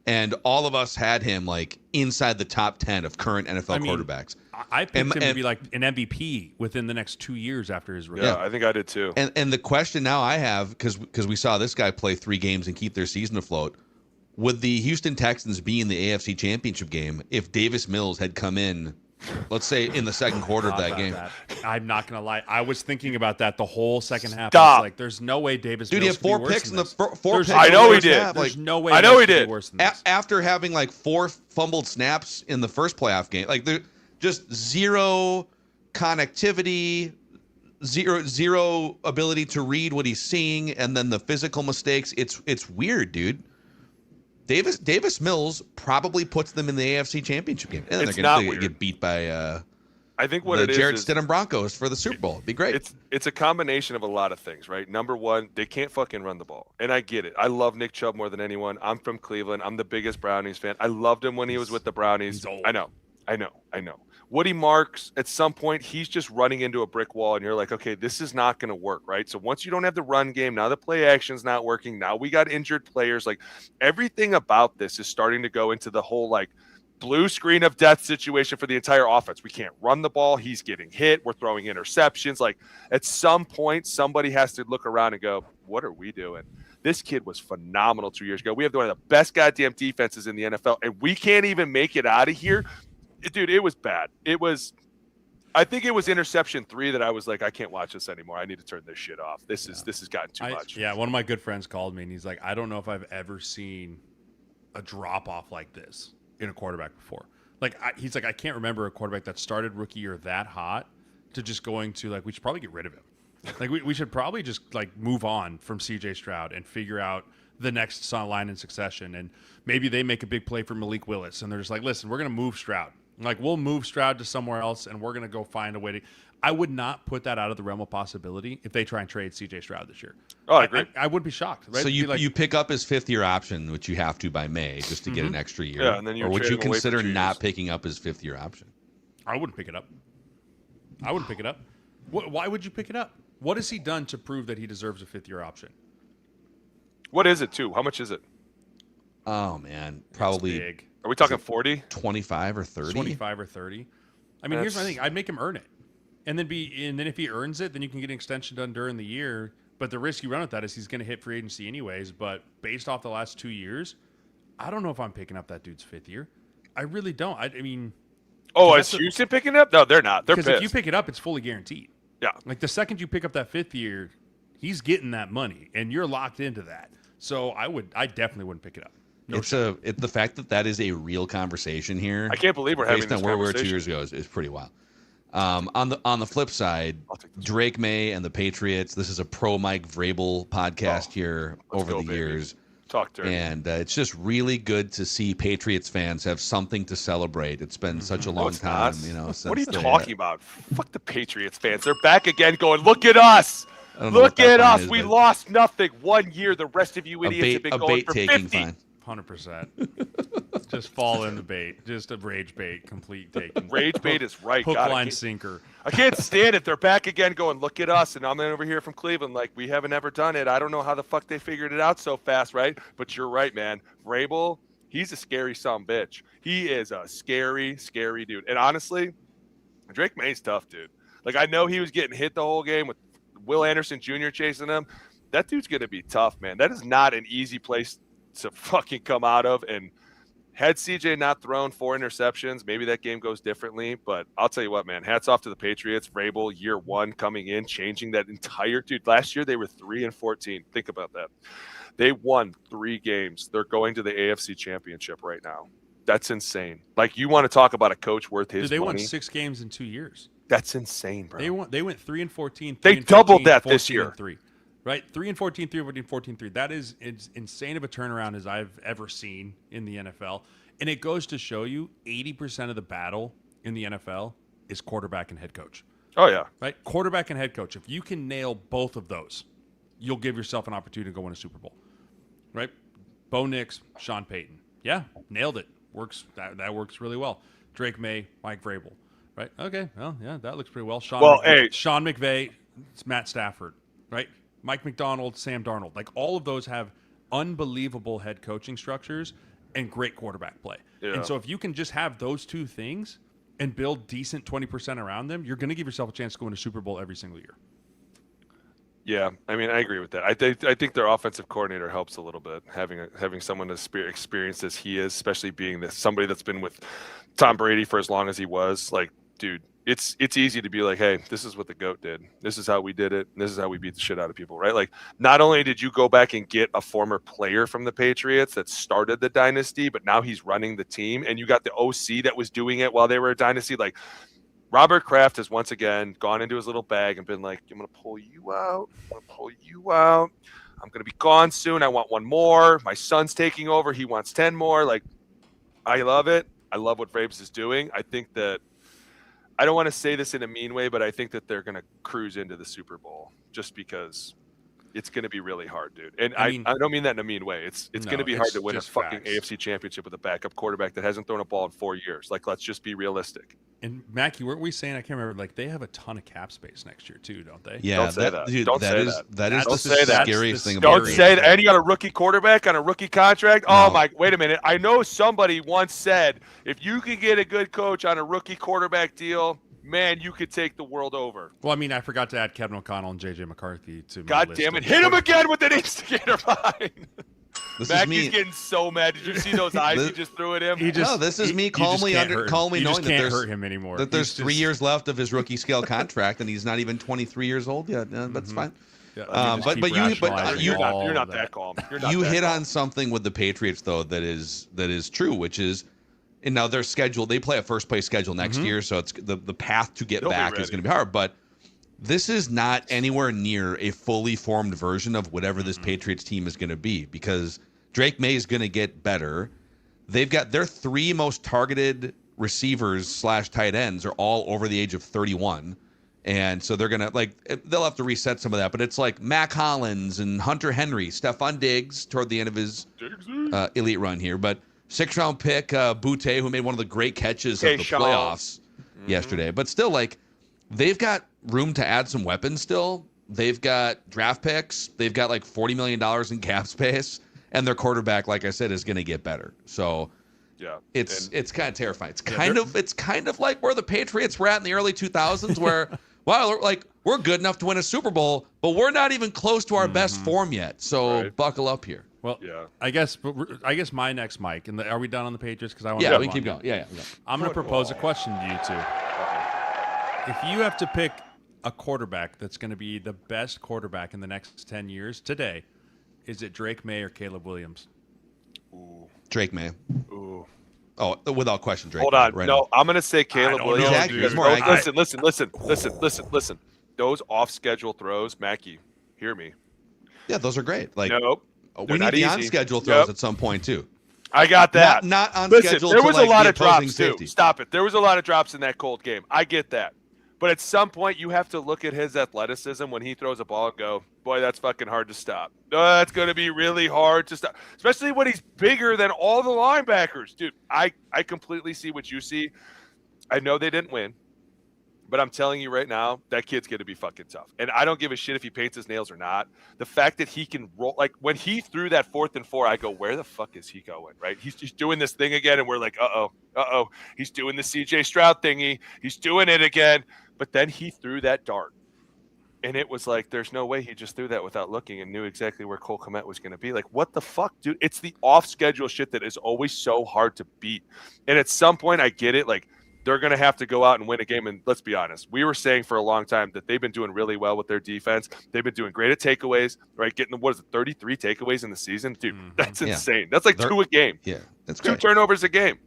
and all of us had him like inside the top 10 of current NFL quarterbacks. I picked him to be like an MVP within the next 2 years after his rookie. Yeah, I think I did too. And the question now I have, because we saw this guy play 3 games and keep their season afloat, would the Houston Texans be in the AFC Championship game if Davis Mills had come in, let's say, in the second quarter of that game? I'm not going to lie. I was thinking about that the whole second half. Stop. I was like, there's no way Davis Mills he had 4 could be picks in the worse than 4 this. picks. I know he did. There's no way I know he could be did. worse than this. After having like 4 fumbled snaps in the first playoff game, like there just zero connectivity, zero ability to read what he's seeing, and then the physical mistakes. It's weird, dude. Davis Mills probably puts them in the AFC Championship game, and It's they're not going to weird. get beat by I think what the it is Jarrett Stidham Broncos for the Super Bowl. It'd be great. It's a combination of a lot of things, right? Number one, they can't fucking run the ball. And I get it. I love Nick Chubb more than anyone. I'm from Cleveland. I'm the biggest Brownies fan. I loved him when he was with the Brownies. He's old. I know. Woody Marks, at some point, he's just running into a brick wall, and you're like, okay, this is not going to work, right? So once you don't have the run game, now the play action's not working. Now we got injured players. Like, everything about this is starting to go into the whole, like, blue screen of death situation for the entire offense. We can't run the ball. He's getting hit. We're throwing interceptions. Like, at some point, somebody has to look around and go, what are we doing? This kid was phenomenal 2 years ago. We have one of the best goddamn defenses in the NFL, and we can't even make it out of here. Dude, it was bad. I think it was interception 3 that I was like, I can't watch this anymore. I need to turn this shit off. This has gotten too much. Yeah, one of my good friends called me, and he's like, I don't know if I've ever seen a drop-off like this in a quarterback before. Like, he's like, I can't remember a quarterback that started rookie year that hot to just going to, like, we should probably get rid of him. Like, we should probably just, like, move on from C.J. Stroud and figure out the next line in succession. And maybe they make a big play for Malik Willis, and they're just like, listen, we're going to move Stroud. Like, we'll move Stroud to somewhere else, and we're going to go find a way to – I would not put that out of the realm of possibility if they try and trade C.J. Stroud this year. Oh, I agree. I would be shocked. Right? So you pick up his 5th-year option, which you have to by May, just to get an extra year. Yeah, and then or would you consider not picking up his 5th-year option? I wouldn't pick it up. Why would you pick it up? What has he done to prove that he deserves a 5th-year option? What is it, too? How much is it? Oh, man. Probably big. Are we talking 40? 25 or 30? 25 or 30. I mean, here's my thing. I'd make him earn it. And then if he earns it, then you can get an extension done during the year. But the risk you run with that is he's going to hit free agency anyways. But based off the last 2 years, I don't know if I'm picking up that dude's 5th year. I really don't. I mean. Oh, is Houston picking it up? No, they're not. They're pissed. Because if you pick it up, it's fully guaranteed. Yeah. Like, the second you pick up that 5th year, he's getting that money, and you're locked into that. So I definitely wouldn't pick it up. No the fact that is a real conversation here. I can't believe we're having this based on where we were 2 conversation. years ago is pretty wild. On the flip side, Drake May and the Patriots. This is a pro Mike Vrabel podcast here over the years. Talk to him. And it's just really good to see Patriots fans have something to celebrate. It's been such a long time, since what are you talking about? Fuck the Patriots fans. They're back again going, look at us. Look at us. We lost nothing 1 year. The rest of you idiots have been going for 50. Fine. 100%. Just fall in the bait. Just a rage bait, complete taking. Rage bait is right. Hook, God, line, sinker. I can't stand it. They're back again going, look at us. And I'm over here from Cleveland like, we haven't ever done it. I don't know how the fuck they figured it out so fast, right? But you're right, man. Vrabel, he's a scary sumbitch. He is a scary, scary dude. And honestly, Drake May's tough, dude. Like, I know he was getting hit the whole game with Will Anderson Jr. chasing him. That dude's going to be tough, man. That is not an easy place to fucking come out of. And had CJ not thrown 4 interceptions, maybe that game goes differently. But I'll tell you what, man, hats off to the Patriots. Vrabel, year 1 coming in, changing that entire dude. Last year they were 3-14. Think about that. They won 3 games. They're going to the AFC Championship right now. That's insane. Like, you want to talk about a coach worth his They money? won 6 games in 2 years. That's insane, bro. They went 3-14. They doubled that this year. 3. Right, 3-14, 3-14, 3. That is as insane of a turnaround as I've ever seen in the NFL, and it goes to show you 80% of the battle in the NFL is quarterback and head coach. Oh yeah, right. Quarterback and head coach. If you can nail both of those, you'll give yourself an opportunity to go win a Super Bowl. Right, Bo Nix, Sean Payton. Yeah, nailed it. Works. That works really well. Drake May, Mike Vrabel. Right. Okay. Well, yeah, that looks pretty well. Sean McVay, it's Matt Stafford. Right. Mike McDonald, Sam Darnold. Like, all of those have unbelievable head coaching structures and great quarterback play. Yeah. And so if you can just have those 2 things and build decent 20% around them, you're going to give yourself a chance to go into Super Bowl every single year. Yeah, I mean, I agree with that. I think their offensive coordinator helps a little bit, having someone as experienced as he is, especially being somebody that's been with Tom Brady for as long as he was. Like, dude, it's easy to be like, hey, this is what the GOAT did. This is how we did it. And this is how we beat the shit out of people, right? Like, not only did you go back and get a former player from the Patriots that started the dynasty, but now he's running the team, and you got the OC that was doing it while they were a dynasty. Like, Robert Kraft has once again gone into his little bag and been like, I'm going to pull you out. I'm going to pull you out. I'm going to be gone soon. I want 1 more. My son's taking over. He wants 10 more. Like, I love it. I love what Vrabes is doing. I think that I don't want to say this in a mean way, but I think that they're going to cruise into the Super Bowl just because it's going to be really hard, dude. And I don't mean that in a mean way. It's going to be hard to win a fucking AFC championship with a backup quarterback that hasn't thrown a ball in 4 years. Like, let's just be realistic. And Mackey, weren't we saying, I can't remember, like they have a ton of cap space next year too, don't they? Yeah, don't say that. Dude, don't that say is that. that is Don't the say that. scariest thing about it. Don't say that. And you got a rookie quarterback on a rookie contract. No. Oh my! Wait a minute. I know somebody once said if you can get a good coach on a rookie quarterback deal, man, you could take the world over. Well, I mean, I forgot to add Kevin O'Connell and JJ McCarthy to my God list damn it! of- Hit him again with an instigator line. This Mackey's is me. getting so mad. Did you see those eyes he just threw at him? No, this is me calmly hurt him. knowing You just that can't there's hurt him anymore. that there's He's 3 just- years left of his rookie scale contract, and he's not even 23 years old yet. That's fine. Yeah, But You're all not of that calm. You're not You that hit calm. on something with the Patriots though that is true, which is, and now their schedule, they play a first place schedule next year, so it's the path to get They'll be back is ready. going to be hard. But this is not anywhere near a fully formed version of whatever this Patriots team is going to be, because Drake May is going to get better. They've got their 3 most targeted receivers / tight ends are all over the age of 31. And so they're going to they'll have to reset some of that, but it's like Mac Hollins and Hunter Henry, Stephon Diggs toward the end of his elite run here. But 6th-round pick, Boutte, who made one of the great catches of the Sean. playoffs yesterday. But still, they've got room to add some weapons still. They've got draft picks. They've got $40 million in cap space. And their quarterback, like I said, is going to get better. So Yeah, it's kind of terrifying. It's kind of like where the Patriots were at in the early 2000s, where we're good enough to win a Super Bowl, but we're not even close to our best form yet. So buckle up here. Well, Yeah. I guess my next mic, and are we done on the Patriots? Because I want Yeah, we can keep going. Yeah. I'm going to propose a question to you two. If you have to pick a quarterback that's going to be the best quarterback in the next 10 years today, is it Drake May or Caleb Williams? Drake May. Ooh. Oh, without question, Drake. Hold May, on. right no, now. I'm going to say Caleb don't Williams. know, He's dude. He's more accurate. Listen. Those off-schedule throws, Mackey, hear me. Yeah, those are great. Nope. We they're need not the easy. on-schedule throws Yep. at some point too. I got that. Not on Listen, schedule. there to, was a lot the of opposing drops safety. too. Stop it. There was a lot of drops in that cold game. I get that. But at some point, you have to look at his athleticism when he throws a ball and go, boy, that's fucking hard to stop. That's going to be really hard to stop, especially when he's bigger than all the linebackers. Dude, I completely see what you see. I know they didn't win, but I'm telling you right now, that kid's going to be fucking tough. And I don't give a shit if he paints his nails or not. The fact that he can roll, when he threw that 4th and 4, I go, where the fuck is he going, right? He's just doing this thing again, and we're like, uh-oh. He's doing the CJ Stroud thingy. He's doing it again. But then he threw that dart. And it was like, there's no way he just threw that without looking and knew exactly where Cole Kmet was going to be. Like, what the fuck, dude? It's the off-schedule shit that is always so hard to beat. And at some point, I get it. They're going to have to go out and win a game. And let's be honest, we were saying for a long time that they've been doing really well with their defense. They've been doing great at takeaways, right? Getting, 33 takeaways in the season? Dude, that's insane. That's like 2 a game. Yeah, that's 2 great. turnovers a game.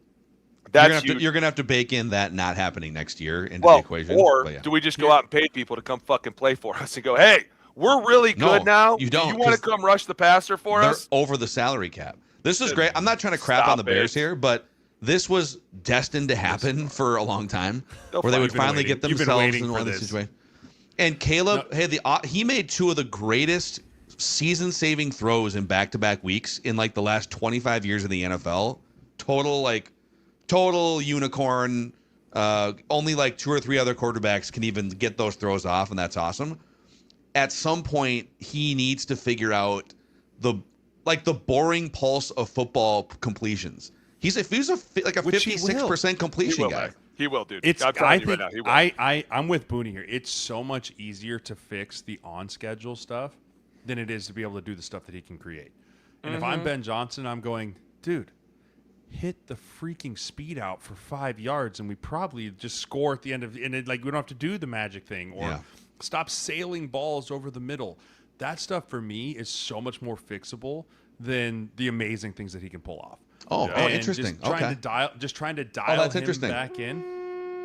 That's you're gonna have to bake in that not happening next year into the equation. Or But yeah. do we just go out and pay people to come fucking play for us and go, hey, we're really good now. You don't, Do you want to 'cause come rush the passer for they're us? over the salary cap. This is great. I'm not trying to crap on the Bears here, but this was destined to happen for a long time, where they would finally get themselves in one of these situations. And Caleb, he made 2 of the greatest season-saving throws in back-to-back weeks in the last 25 years of the NFL. Total unicorn. Only 2 or 3 other quarterbacks can even get those throws off, and that's awesome. At some point, he needs to figure out the boring pulse of football completions. He's a 56% completion guy. He will, dude. I'm with Booney here. It's so much easier to fix the on-schedule stuff than it is to be able to do the stuff that he can create. And if I'm Ben Johnson, I'm going, dude, hit the freaking speed out for 5 yards, and we probably just score at the end of it. We don't have to do the magic thing or stop sailing balls over the middle. That stuff for me is so much more fixable than the amazing things that he can pull off. Interesting. Just trying to dial him back in.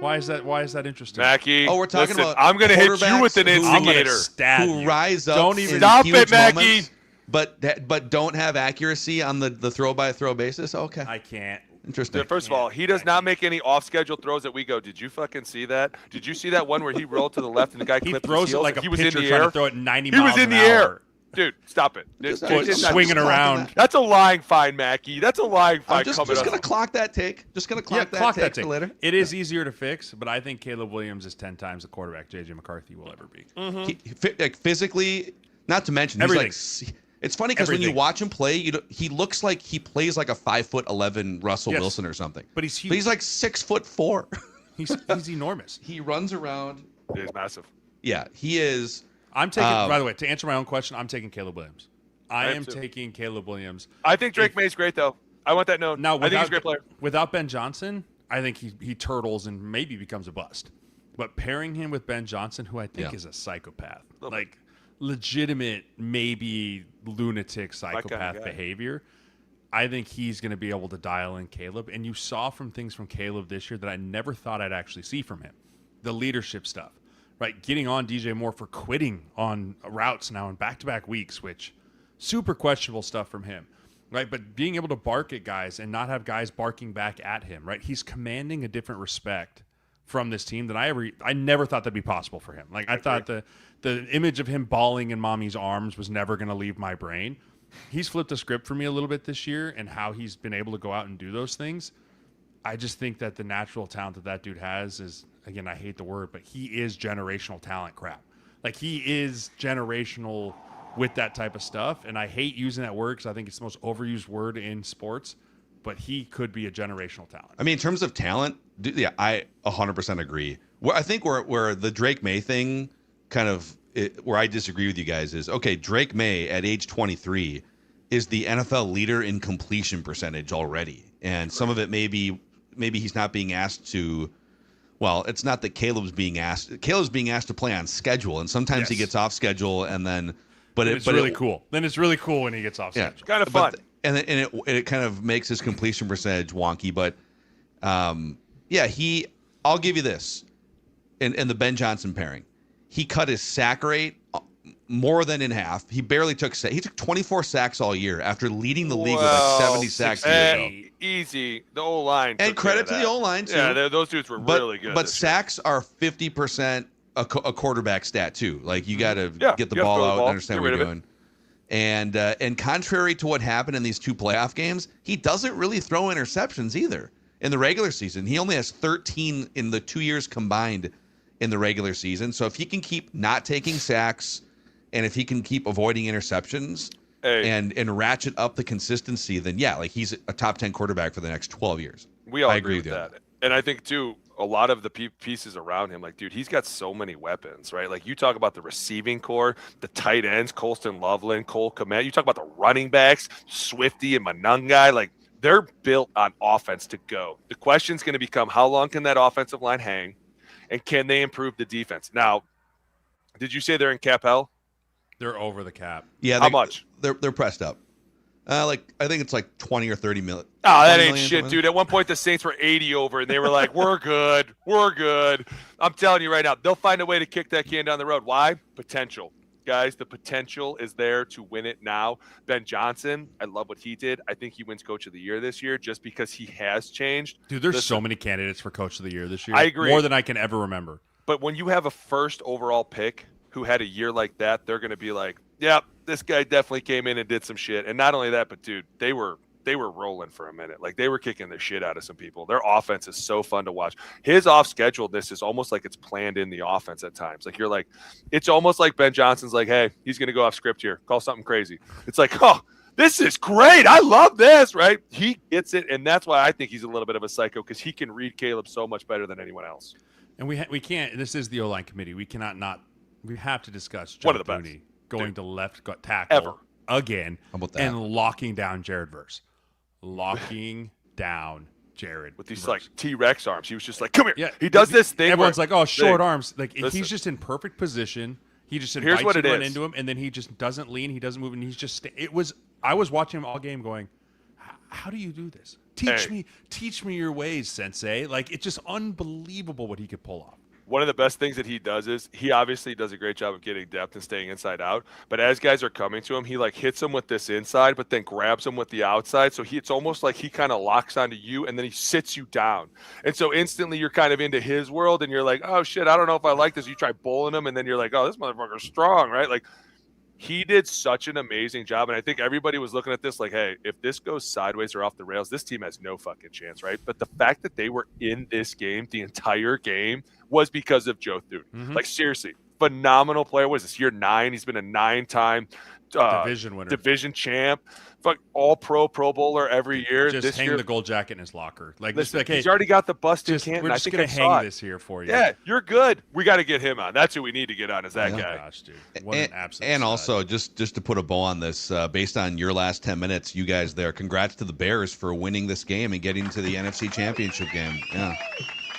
Why is that interesting? Mackie. We're talking about I'm going to hit you with an instigator. Who rise up. Don't even stop it, Mackie. Moments, but don't have accuracy on the throw by throw basis. Okay. I can't. Interesting. Dude, first of all, he does not make any off-schedule throws that we go, did you fucking see that? Did you see that one where he rolled to the left and the guy He clipped throws his it heels? like a He was in pitcher the trying air. to throw it 90 He miles was in an the air. hour. Dude, stop it. Swinging around. That's a lying fine, Mackey. That's a lying fine. I'm just going to clock that take. Just going to clock that take for later. It is easier to fix, but I think Caleb Williams is 10 times the quarterback J.J. McCarthy will ever be. Like physically, not to mention, Everything. he's like. It's funny because when you watch him play, he looks like he plays like a 5'11" Russell Wilson or something. But he's huge. But he's like 6'4". He's enormous. He runs around. He's massive. Yeah, he is. I'm taking. By the way, to answer my own question, I'm taking Caleb Williams. I am too. taking Caleb Williams. I think Drake May's great, though. I want that known. Now, I think he's a great player. Without Ben Johnson, I think he turtles and maybe becomes a bust. But pairing him with Ben Johnson, who I think is a psychopath, like legitimate, maybe lunatic psychopath behavior, I think he's going to be able to dial in Caleb. And you saw from things from Caleb this year that I never thought I'd actually see from him. The leadership stuff, right? Getting on DJ Moore for quitting on routes now in back-to-back weeks, which super questionable stuff from him, right? But being able to bark at guys and not have guys barking back at him, right? He's commanding a different respect from this team than I never thought that'd be possible for him. Like I thought the image of him bawling in mommy's arms was never going to leave my brain. He's flipped the script for me a little bit this year, and how he's been able to go out and do those things. I just think that the natural talent that dude has is, again, I hate the word, but he is generational talent crap. Like he is generational with that type of stuff. And I hate using that word because I think it's the most overused word in sports, but he could be a generational talent. I mean, in terms of talent, yeah, I 100% agree. I think where the Drake May thing kind of, where I disagree with you guys is, okay, Drake May at age 23 is the NFL leader in completion percentage already. And some of it maybe he's not being asked to, well, it's not that Caleb's being asked to play on schedule. And sometimes he gets off schedule and then, but it's really cool. Then it's really cool when he gets off schedule. Kind of fun. And it kind of makes his completion percentage wonky. But yeah, I'll give you this in the Ben Johnson pairing. He cut his sack rate more than in half. He barely took sacks. He took 24 sacks all year after leading the league with like 70 sacks. Easy. The O-line. And credit to the O-line, too. Yeah, those dudes were really good. But sacks are 50% a quarterback stat, too. Like, you got to get the ball out and understand what you're doing. And contrary to what happened in these two playoff games, he doesn't really throw interceptions either. In the regular season, he only has 13 in the 2 years combined in the regular season. So if he can keep not taking sacks and if he can keep avoiding interceptions and ratchet up the consistency, then yeah, like he's a top 10 quarterback for the next 12 years. We all agree with that. And I think too, a lot of the pieces around him, like, dude, he's got so many weapons, right? Like you talk about the receiving core, the tight ends, Colston Loveland, Cole Kmet. You talk about the running backs, Swifty and Monungai, like they're built on offense to go. The question's going to become how long can that offensive line hang? And can they improve the defense? Now, did you say they're in cap hell? They're over the cap. Yeah. How much? They're pressed up. I think it's like 20 or 30 million. Oh, that ain't shit, dude. At one point, the Saints were 80 over, and they were like, we're good. I'm telling you right now, they'll find a way to kick that can down the road. Why? Potential. Guys, the potential is there to win it now. Ben Johnson, I love what he did. I think he wins Coach of the Year this year just because he has changed. Dude, there's so many candidates for Coach of the Year this year. I agree. More than I can ever remember. But when you have a first overall pick who had a year like that, they're going to be like, yep, this guy definitely came in and did some shit. And not only that, but, dude, they were rolling for a minute. Like, they were kicking the shit out of some people. Their offense is so fun to watch. His off-scheduledness is almost like it's planned in the offense at times. Like, you're like, it's almost like Ben Johnson's like, hey, he's going to go off script here. Call something crazy. It's like, oh, this is great. I love this, right? He gets it, and that's why I think he's a little bit of a psycho because he can read Caleb so much better than anyone else. And we can't – this is the O-line committee. We cannot not – we have to discuss One Joe of the Thuney best. going Dude. to left tackle Ever. Again How about that? and locking down Jared Verse. Locking down Jared With these, Verse. like, T-Rex arms. He was just like, come here. Yeah, He does this thing. Everyone's where, like, "Oh, short Hey, arms." Like listen. he's just in perfect position. He just Here's invites what you it to run is. into him, and then he just doesn't lean. He doesn't move, and he's just. I was watching him all game, going, "How do you do this? Teach me your ways, Sensei." Like it's just unbelievable what he could pull off. one of the best things that he does is he obviously does a great job of getting depth and staying inside out. But as guys are coming to him, he like hits them with this inside, but then grabs them with the outside. So it's almost like he kind of locks onto you and then he sits you down. And so instantly you're kind of into his world and you're like, oh shit, I don't know if I like this. You try bowling him and then you're like, oh, this motherfucker's strong, right? Like he did such an amazing job. And I think everybody was looking at this like, hey, if this goes sideways or off the rails, this team has no fucking chance, right? But the fact that they were in this game, the entire game, was because of Joe Thune. Mm-hmm. Like, seriously, phenomenal player. What is this, year 9? He's been a 9-time division winner, division champ, all-pro, Pro Bowler every year. Just this hang year, the gold jacket in his locker. Like, listen, just like, hey, he's already got the bust in just, Canton. we're just going to hang this here for you. Yeah, you're good. We got to get him on. That's who we need to get on, is that Oh, guy. gosh, dude. What an absolute And stud. also, just to put a bow on this, based on your last 10 minutes, you guys there, congrats to the Bears for winning this game and getting to the NFC Championship game. Yeah.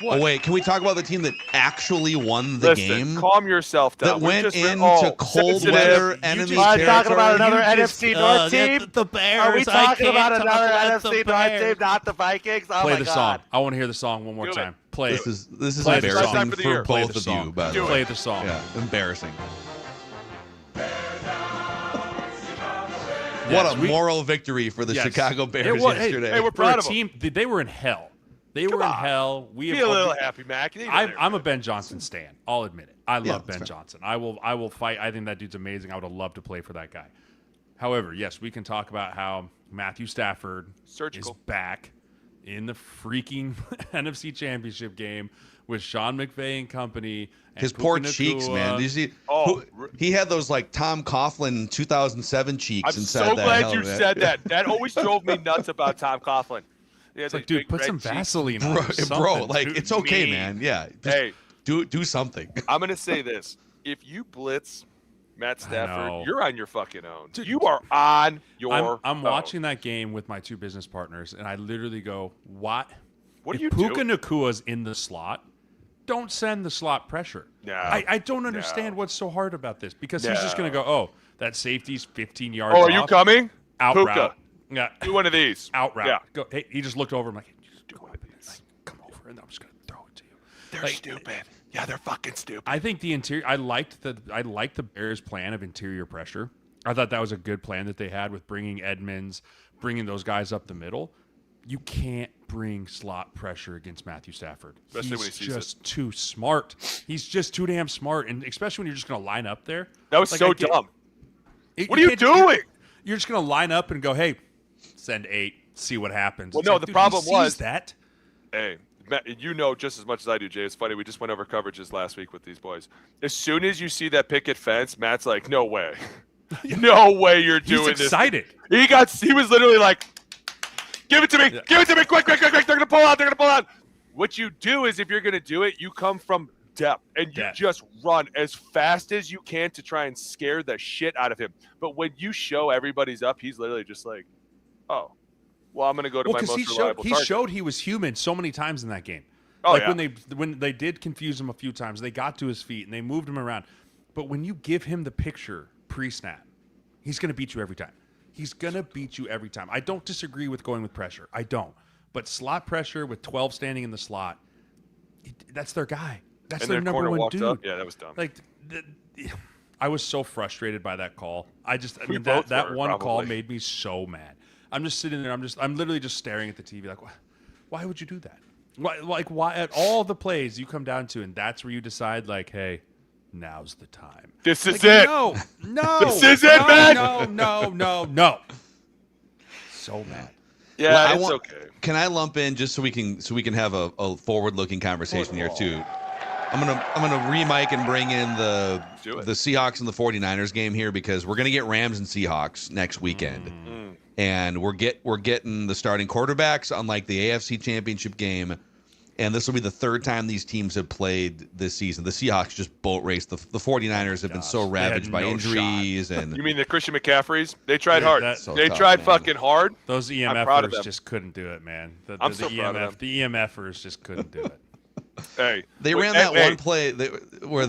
What? Oh, wait, can we talk about the team that actually won the Listen, game? calm yourself down. That We went just into cold sensitive. weather enemy territory. talking about another You just, NFC North team? The Bears. Are we talking about I can't another talk about NFC the North Bears. team, not the Vikings? Oh Play my the God. song. I want to hear the song one more Do it. time. Play This it. is Play the embarrassing song for the for year. Play both the of song. you, by the Do way. it. Play the song. Yeah, embarrassing. Yes, What a moral victory for the yes. Chicago Bears It was- hey, yesterday. hey, we're for proud a of 'em. team, they were in hell. They were in hell. We Be have a little happy, Mac. I'm a Ben Johnson stan. I'll admit it. I love that's Ben fair. Johnson. I will fight. I think that dude's amazing. I would have loved to play for that guy. However, yes, we can talk about how Matthew Stafford Surgical. is back in the freaking NFC Championship game with Sean McVay and company. And His poor Puka cheeks, Nacua. man. Did you see? Oh. He had those like Tom Coughlin 2007 cheeks I'm inside so that glad helmet. you said that. That always drove me nuts about Tom Coughlin. It's like, dude, put some Vaseline on. Bro, or something, bro, like dude. it's okay, me. man. Yeah, just Hey, do something. I'm going to say this. If you blitz Matt know. Stafford, you're on your fucking own. Dude, you are on your I'm own. watching that game with my 2 business partners, and I literally go, "What? What if are you Puka doing? Nacua's in the slot, don't send the slot pressure." No. I don't understand No. what's so hard about this because he's just going to No. go, "Oh, that safety's 15 yards Oh, are you off. coming? Out Puka. route. Yeah, Do one of these. out route. Yeah. Go. Hey, he just looked over. I'm like, hey, just do it. Like, come over, and I'm just going to throw it to you. They're Like, stupid. Yeah, they're fucking stupid. I think the interior. I liked the Bears' plan of interior pressure. I thought that was a good plan that they had with bringing Edmonds, bringing those guys up the middle. You can't bring slot pressure against Matthew Stafford. Especially when he He's sees just too smart. He's just too damn smart, and especially when you're just going to line up there. That was Like, so I get- dumb. It- What are you can't just- doing? You're just going to line up and go, hey, send 8, see what happens. Well, It's no, like, the dude, problem he was- sees that. Hey, Matt, you know just as much as I do, Jay. It's funny. We just went over coverages last week with these boys. As soon as you see that picket fence, Matt's like, "No way, no way, you're He's doing this." excited. He was literally like, "Give it to me, give it to me, quick, quick, quick, quick! They're gonna pull out, they're gonna pull out." What you do is, if you're gonna do it, you come from depth and you Depth. just run as fast as you can to try and scare the shit out of him. But when you show everybody's up, he's literally just like, "Oh, well, I'm gonna go to my most reliable he target." showed he was human so many times in that game. Oh, like yeah. when they did confuse him a few times, they got to his feet and they moved him around. But when you give him the picture pre-snap, he's going to beat you every time. He's going to beat you every time. I don't disagree with going with pressure. I don't. But slot pressure with 12 standing in the slot, that's their guy. That's And their their number corner one walked dude. up. Yeah, that was dumb. Like, I was so frustrated by that call. I We mean, both that were, one call probably. made me so mad. I'm just sitting there. I'm literally just staring at the TV. Like, why would you do that? Why at all the plays you come down to, and that's where you decide, like, hey, now's the time. This is Like, it. No. This is it, man. No. So mad. Yeah, Well, I it's want- okay. Can I lump in just so we can have a forward-looking conversation here too? I'm gonna re-mic and bring in the Do it. Seahawks and the 49ers game here because we're gonna get Rams and Seahawks next weekend, and we're getting the starting quarterbacks unlike the AFC Championship game, and this will be the third time these teams have played this season. The Seahawks just boat raced. The 49ers have been so They had ravaged by no injuries and You mean the Christian McCaffreys? They tried Yeah, hard. that- So They tough, tried man. fucking hard. Those proud of EMFers them. just couldn't do it, man. I'm so proud of them. The EMFers just couldn't do it. Hey, They ran that one play where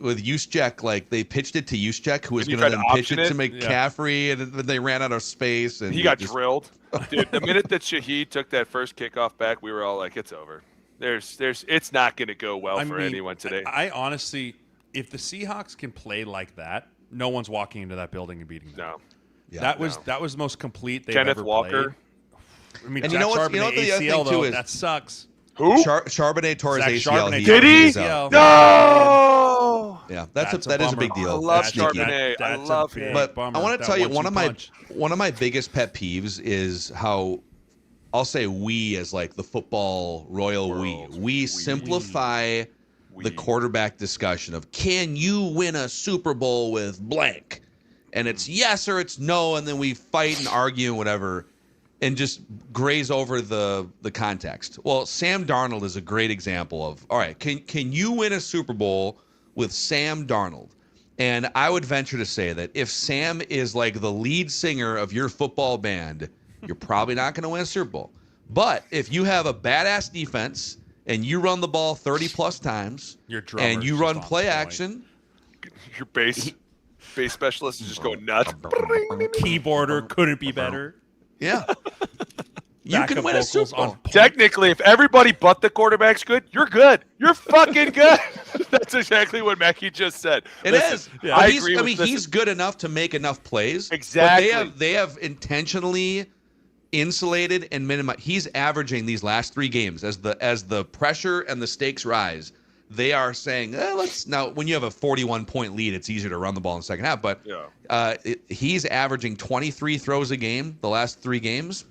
with Juszczyk, like they pitched it to Juszczyk, who was And you going to tried then to pitch it option to it? McCaffrey, and then they ran out of space. And He got just- drilled. Dude, the minute that Shaheed took that first kickoff back, we were all like, it's over. It's not going to go well for mean, anyone today. I honestly, if the Seahawks can play like that, no one's walking into that building and beating them. No. Yeah. That was the most complete they've Kenneth ever Walker. played. I mean, And Zach you know what Charbonnet the other ACL, thing, too, though, is- that sucks. Who? Charbonnet tore his Zach ACL. Charbonnet Did he? he's out. No. Yeah, That's that is a bummer. big deal. I love That's sneaky. Charbonnet. I That's love a big him. But bummer. I want That to tell you 1-2 punch. one of my biggest pet peeves is how I'll say we as like the football royal we simplify the quarterback discussion of can you win a Super Bowl with blank, and it's yes or it's no, and then we fight and argue and whatever, and just graze over the context. Well, Sam Darnold is a great example of, all right, can you win a Super Bowl with Sam Darnold? And I would venture to say that if Sam is like the lead singer of your football band, you're probably not going to win a Super Bowl. But if you have a badass defense and you run the ball 30 plus times Your drummer's and you just run on play point. action, Your bass specialist is just going nuts. Keyboarder couldn't be better. yeah, you Backup can win a vocals Super on Bowl. point. Technically, if everybody but the quarterback's good, you're good. You're fucking good. That's exactly what Mackey just said. It Listen, is. Yeah. But I he's, agree I with mean, this. he's good enough to make enough plays. Exactly. But they have intentionally insulated and minimized. He's averaging these last 3 games as the pressure and the stakes rise. They are saying, let's now. When you have a 41-point lead, it's easier to run the ball in the second half. But he's averaging 23 throws a game the last 3 games.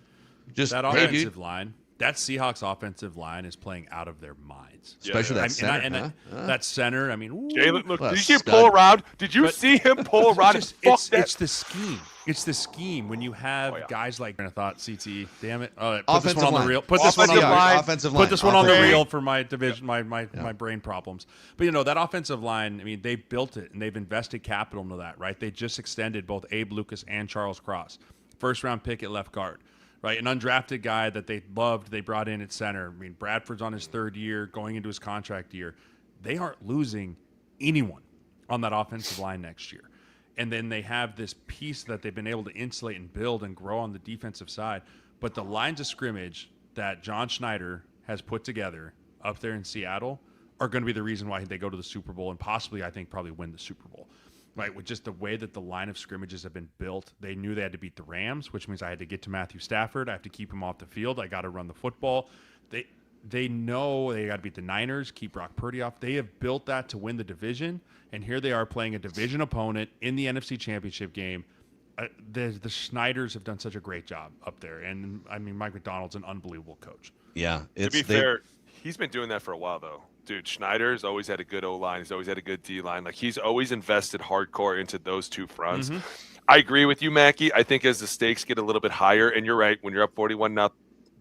Just That hey, offensive dude, line, that Seahawks offensive line is playing out of their minds. especially that center. That center, I mean, ooh. Jalen, look, What a did you see him stud. pull around? Did you But- see him pull around? It's, And fuck it's, that. it's the scheme. It's the scheme when you have Oh, yeah. guys like I thought CT. Damn it! Put Offensive this one on line. the reel. Put this one on Offensive the line. reel. Offensive line. Put this one on the Offensive reel line. for my division, my brain problems. But that offensive line. I mean, they built it and they've invested capital into that. Right? They just extended both Abe Lucas and Charles Cross. First round pick at left guard. Right, an undrafted guy that they loved, they brought in at center. I mean, Bradford's on his 3rd year, going into his contract year. They aren't losing anyone on that offensive line next year. And then they have this piece that they've been able to insulate and build and grow on the defensive side. But the lines of scrimmage that John Schneider has put together up there in Seattle are going to be the reason why they go to the Super Bowl and possibly, I think, probably win the Super Bowl. Right, with just the way that the line of scrimmages have been built, they knew they had to beat the Rams, which means I had to get to Matthew Stafford. I have to keep him off the field. I got to run the football. They know they got to beat the Niners, keep Brock Purdy off. They have built that to win the division, and here they are playing a division opponent in the NFC Championship game. The Schneiders have done such a great job up there, and I mean Mike McDonald's an unbelievable coach. Yeah, To be fair, he's been doing that for a while, though. Dude, Schneider's always had a good O-line. He's always had a good D-line. Like, he's always invested hardcore into those 2 fronts. Mm-hmm. I agree with you, Mackey. I think as the stakes get a little bit higher, and you're right, when you're up 41-0,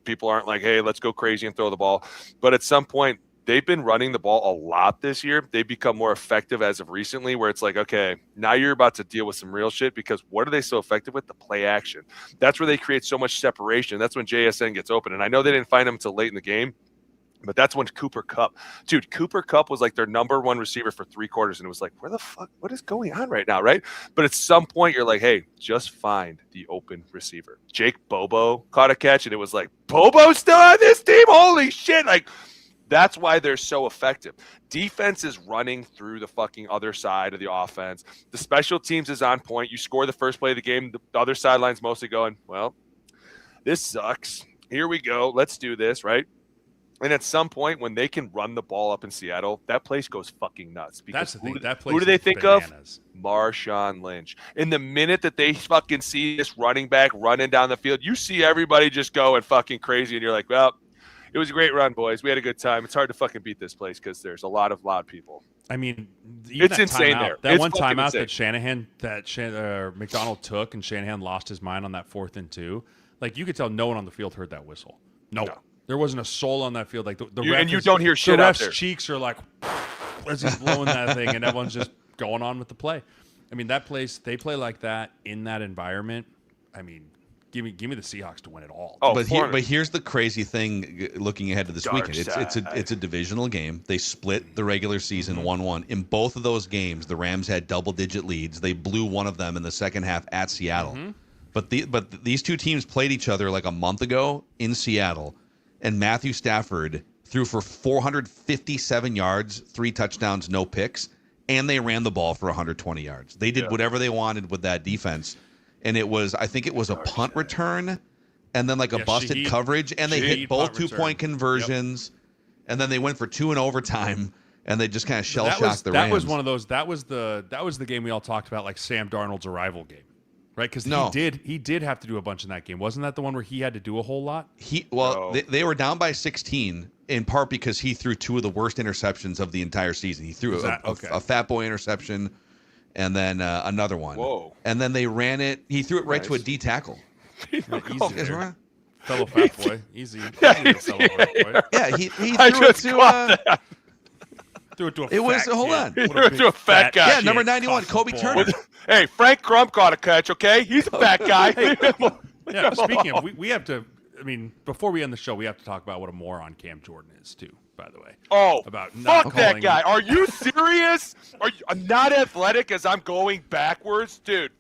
people aren't like, hey, let's go crazy and throw the ball. But at some point, they've been running the ball a lot this year. They've become more effective as of recently, where it's like, okay, now you're about to deal with some real shit, because what are they so effective with? The play action. That's where they create so much separation. That's when JSN gets open. And I know they didn't find him until late in the game, but that's when Cooper Kupp, dude, Cooper Kupp was like their number 1 receiver for 3 quarters. And it was like, where the fuck, what is going on right now? Right. But at some point you're like, hey, just find the open receiver. Jake Bobo caught a catch and it was like, Bobo's still on this team. Holy shit. Like, that's why they're so effective. Defense is running through the fucking other side of the offense. The special teams is on point. You score the first play of the game. The other sideline's mostly going, well, this sucks. Here we go. Let's do this. Right. And at some point, when they can run the ball up in Seattle, that place goes fucking nuts. That's Because the thing. That place who do they is think bananas. of? Marshawn Lynch. In the minute that they fucking see this running back running down the field, you see everybody just going fucking crazy, and you're like, well, it was a great run, boys. We had a good time. It's hard to fucking beat this place because there's a lot of loud people. I mean, even It's that insane timeout, there. That It's one fucking timeout insane. that McDonald took, and Shanahan lost his mind on that 4th and 2. Like, you could tell no one on the field heard that whistle. No. There wasn't a soul on that field. Like the ref and you don't hear shit the out ref's there. cheeks are like as he's blowing that thing, and everyone's just going on with the play. I mean, that place, they play like that in that environment. I mean, give me the Seahawks to win it all. Oh, but here's the crazy thing looking ahead to this Dark weekend. side. It's a divisional game. They split the regular season 1-1. In both of those games, the Rams had double-digit leads. They blew one of them in the second half at Seattle. But these 2 teams played each other like a month ago in Seattle, and Matthew Stafford threw for 457 yards, 3 touchdowns, no picks, and they ran the ball for 120 yards. They did whatever they wanted with that defense, and I think it was a punt return and then like a busted coverage, and they hit both 2-point conversions, and then they went for 2 in overtime, and they just kind of shell-shocked the Rams. That was one of those. That was the game we all talked about, like Sam Darnold's arrival game, right? Because he did have to do a bunch in that game. Wasn't that the one where he had to do a whole lot? They were down by 16 in part because he threw 2 of the worst interceptions of the entire season. He threw a fat boy interception, and then another one. Whoa! And then they ran it. He threw it right to a D tackle. Fellow fat boy, easy. Yeah, he threw it to. Threw it to a it was hold on. He threw it to a fat guy. Yeah, number 91, Kobe Turner. Hey, Frank Crump got a catch. Okay, he's a fat guy. Yeah. Speaking of, we have to. I mean, before we end the show, we have to talk about what a moron Cam Jordan is too. By the way. Oh, about fuck that guy. Are you serious? I'm not athletic as I'm going backwards, dude.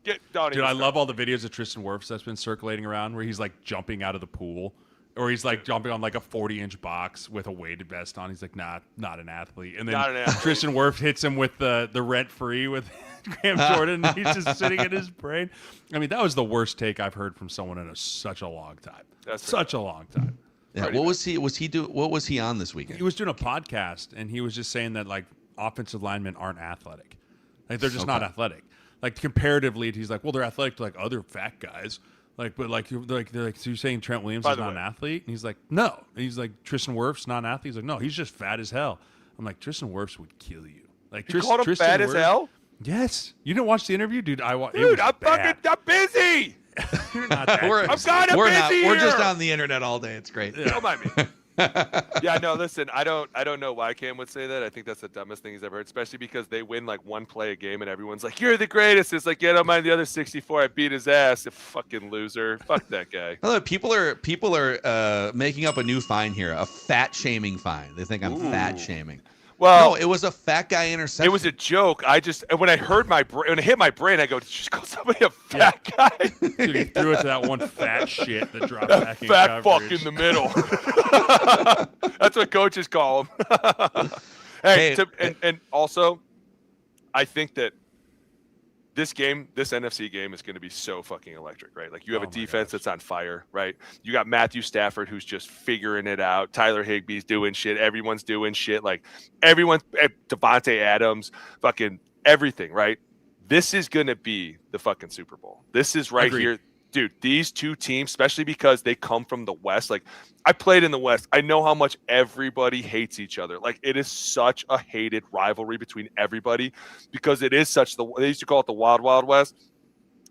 Dude, I love all the videos of Tristan Wirfs that's been circulating around where he's like jumping out of the pool, or he's like jumping on like a 40-inch box with a weighted vest on. He's like, nah, not an athlete. And then Tristan Wirfs hits him with the rent-free with Cam Jordan. And he's just sitting in his brain. I mean, that was the worst take I've heard from someone in such a long time. Such a long time. Yeah, what was he on this weekend? He was doing a podcast, and he was just saying that like offensive linemen aren't athletic. Like they're just not athletic. Like comparatively, he's like, well, they're athletic to like other fat guys. Like, but like, they're like, so you're saying Trent Williams is not an athlete? And he's like, no. And he's like, Tristan Wirfs not an athlete. He's like, no, he's just fat as hell. I'm like, Tristan Wirfs would kill you. Like, you called him fat as hell? Yes. You didn't watch the interview, dude? I'm busy. You're not that. We're busy. We're just on the internet all day. It's great. Yeah. Don't mind me. Yeah, no, listen, I don't know why Cam would say that. I think that's the dumbest thing he's ever heard, especially because they win like one play a game and everyone's like, you're the greatest. It's like, yeah, don't mind the other 64. I beat his ass. You fucking loser. Fuck that guy. People are making up a new fine here, a fat shaming fine. They think I'm fat shaming. Well, no, it was a fat guy interception. It was a joke. When I heard when it hit my brain, I go, did you just call somebody a fat guy? Dude, he threw it to that one fat shit that dropped back in fat coverage. fuck in the middle. That's what coaches call him. And also, I think that this NFC game is going to be so fucking electric, right? Like you have a defense that's on fire, right? You got Matthew Stafford who's just figuring it out. Tyler Higbee's doing shit. Everyone's doing shit. Like Devontae Adams, fucking everything, right? This is going to be the fucking Super Bowl. This is right here. Dude, these two teams, especially because they come from the West, like I played in the West. I know how much everybody hates each other. Like it is such a hated rivalry between everybody because it is they used to call it the Wild Wild West.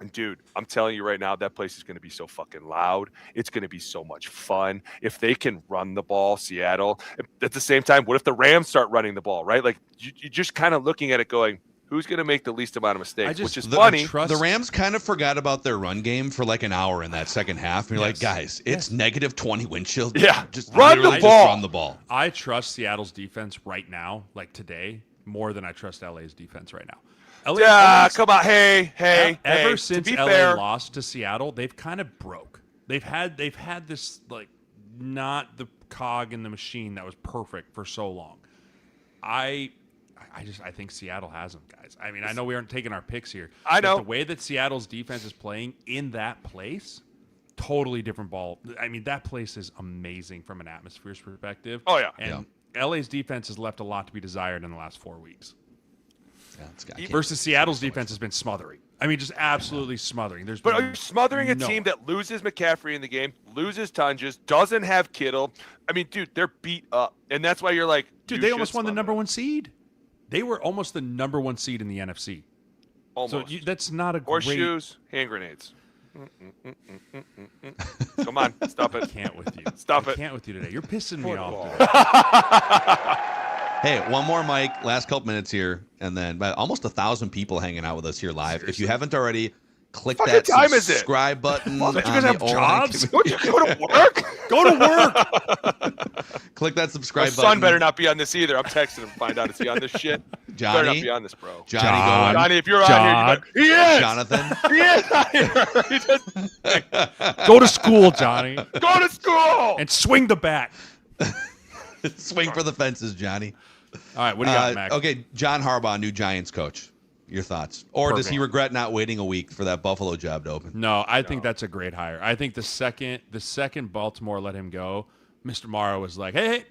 And dude, I'm telling you right now, that place is going to be so fucking loud. It's going to be so much fun. If they can run the ball, Seattle, at the same time, what if the Rams start running the ball, right? Like you're just kind of looking at it going, who's going to make the least amount of mistakes, which is funny. The Rams kind of forgot about their run game for like an hour in that second half. And you're like, guys, it's negative 20 wind chill. Yeah, just run the ball. Run the ball. I trust Seattle's defense right now, like today, more than I trust LA's defense right now. Come on. Hey. Ever since LA fair, lost to Seattle, they've kind of broke. They've had this like not the cog in the machine that was perfect for so long. I think Seattle has them, guys. I mean, I know we aren't taking our picks here. I know. But the way that Seattle's defense is playing in that place, totally different ball. I mean, that place is amazing from an atmosphere's perspective. Oh, yeah. And LA's defense has left a lot to be desired in the last 4 weeks. Yeah, versus Seattle's defense has been smothering. I mean, just absolutely smothering. But are you smothering a team that loses McCaffrey in the game, loses Tunges, doesn't have Kittle? I mean, dude, they're beat up. And that's why you're like, dude, they almost won the number 1 seed. They were almost the number 1 seed in the NFC. Almost. So that's not a horseshoes, hand grenades. Come on, stop it. I can't with you. Stop it. I can't with you today. You're pissing me off today. Hey, one more mic, last couple minutes here, and then almost 1,000 people hanging out with us here live. Seriously? If you haven't already, click What that time is it? subscribe button. Don't you guys have jobs? Don't you go to work? Go to work. Click that subscribe My button. son better not be on this either. I'm texting him to find out, is he on this shit? Johnny? Better not be on this, bro. Johnny, if you're on here, he is. Jonathan. He is on here. Go to school, Johnny. Go to school. And swing the bat. Swing for the fences, Johnny. All right, what do you got, Mac? Okay, John Harbaugh, new Giants coach. Your thoughts? Or does he regret not waiting a week for that Buffalo job to open? No, I think that's a great hire. I think the second Baltimore let him go, Mr. Morrow was like, hey,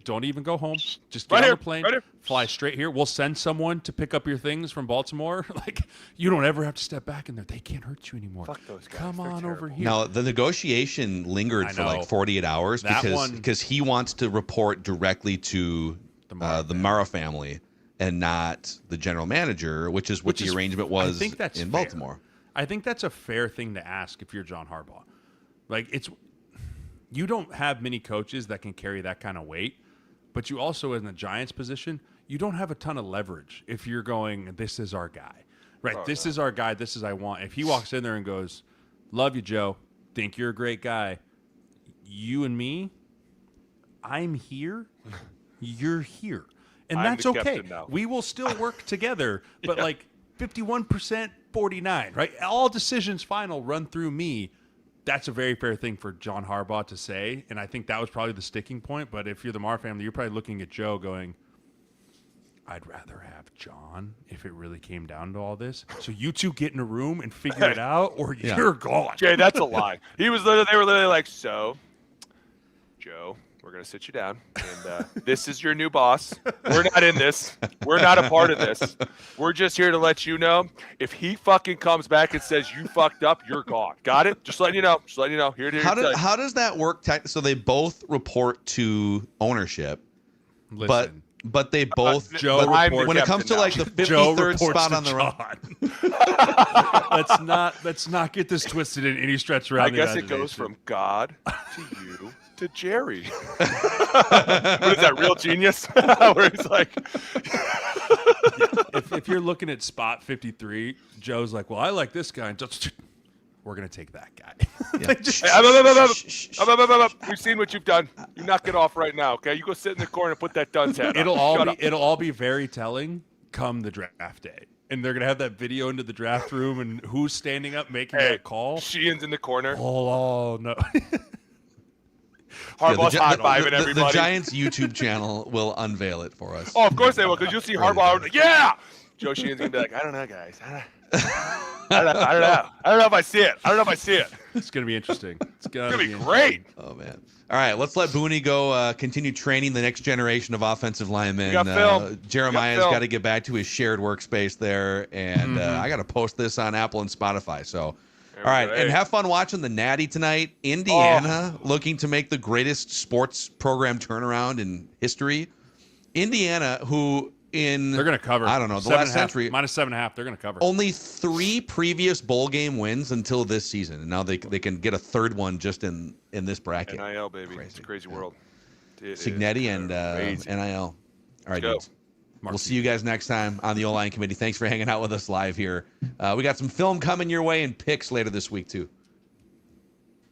don't even go home. Just get on the plane, fly straight here. We'll send someone to pick up your things from Baltimore. Like, you don't ever have to step back in there. They can't hurt you anymore. Fuck those guys. Come on over here. Now, the negotiation lingered for like 48 hours because he wants to report directly to the Morrow family and not the general manager, which is what the arrangement was in Baltimore. I think that's a fair thing to ask if you're John Harbaugh. Like, you don't have many coaches that can carry that kind of weight, but you also, in the Giants position, you don't have a ton of leverage if you're going, this is our guy, right? This is our guy. This is I want. If he walks in there and goes, love you, Joe. Think you're a great guy. You and me, I'm here. You're here. And that's okay. We will still work together, but like 51%, 49, right? All decisions final run through me. That's a very fair thing for John Harbaugh to say, and I think that was probably the sticking point. But if you're the Marr family, you're probably looking at Joe going, I'd rather have John if it really came down to all this. So you two get in a room and figure it out, or you're gone. Jay, that's a lie. They were literally like, so, Joe, we're going to sit you down, and this is your new boss. We're not in this. We're not a part of this. We're just here to let you know, if he fucking comes back and says you fucked up, you're gone. Got it? Just letting you know. Just letting you know. How does that work? So they both report to ownership, but they both Joe when it comes to like the 53rd spot on the road. Let's not get this twisted in any stretch around. I guess it goes from God to you to Jerry. What is that, Real Genius? Where he's like, if you're looking at spot 53, Joe's like, well, I like this guy. And just, we're going to take that guy. We've seen what you've done. You knock it off right now, okay? You go sit in the corner and put that dunce hat on. It'll all be very telling come the draft day. And they're going to have that video into the draft room and who's standing up making that call. Sheehan's in the corner. Oh no. Harbaugh's high-fiving everybody. The Giants YouTube channel will unveil it for us. Oh, of course they will, because you'll see Harbaugh. Yeah! Joe Sheehan's going to be like, I don't know, guys. I don't know. I don't know if I see it. It's going to be interesting. It's going to be great. Oh, man. All right, let's let Booney go continue training the next generation of offensive linemen. Jeremiah's got to get back to his shared workspace there, and I got to post this on Apple and Spotify, so... All right, and have fun watching the Natty tonight. Indiana looking to make the greatest sports program turnaround in history. Indiana, who they're going to cover. I don't know, the last century. -7.5, they're going to cover. Only 3 previous bowl game wins until this season, and now they can get a third one just in this bracket. NIL, baby. It's a crazy world. Signetti and NIL. All right, dudes. We'll see you guys next time on the O-Line Committee. Thanks for hanging out with us live here. We got some film coming your way and picks later this week, too.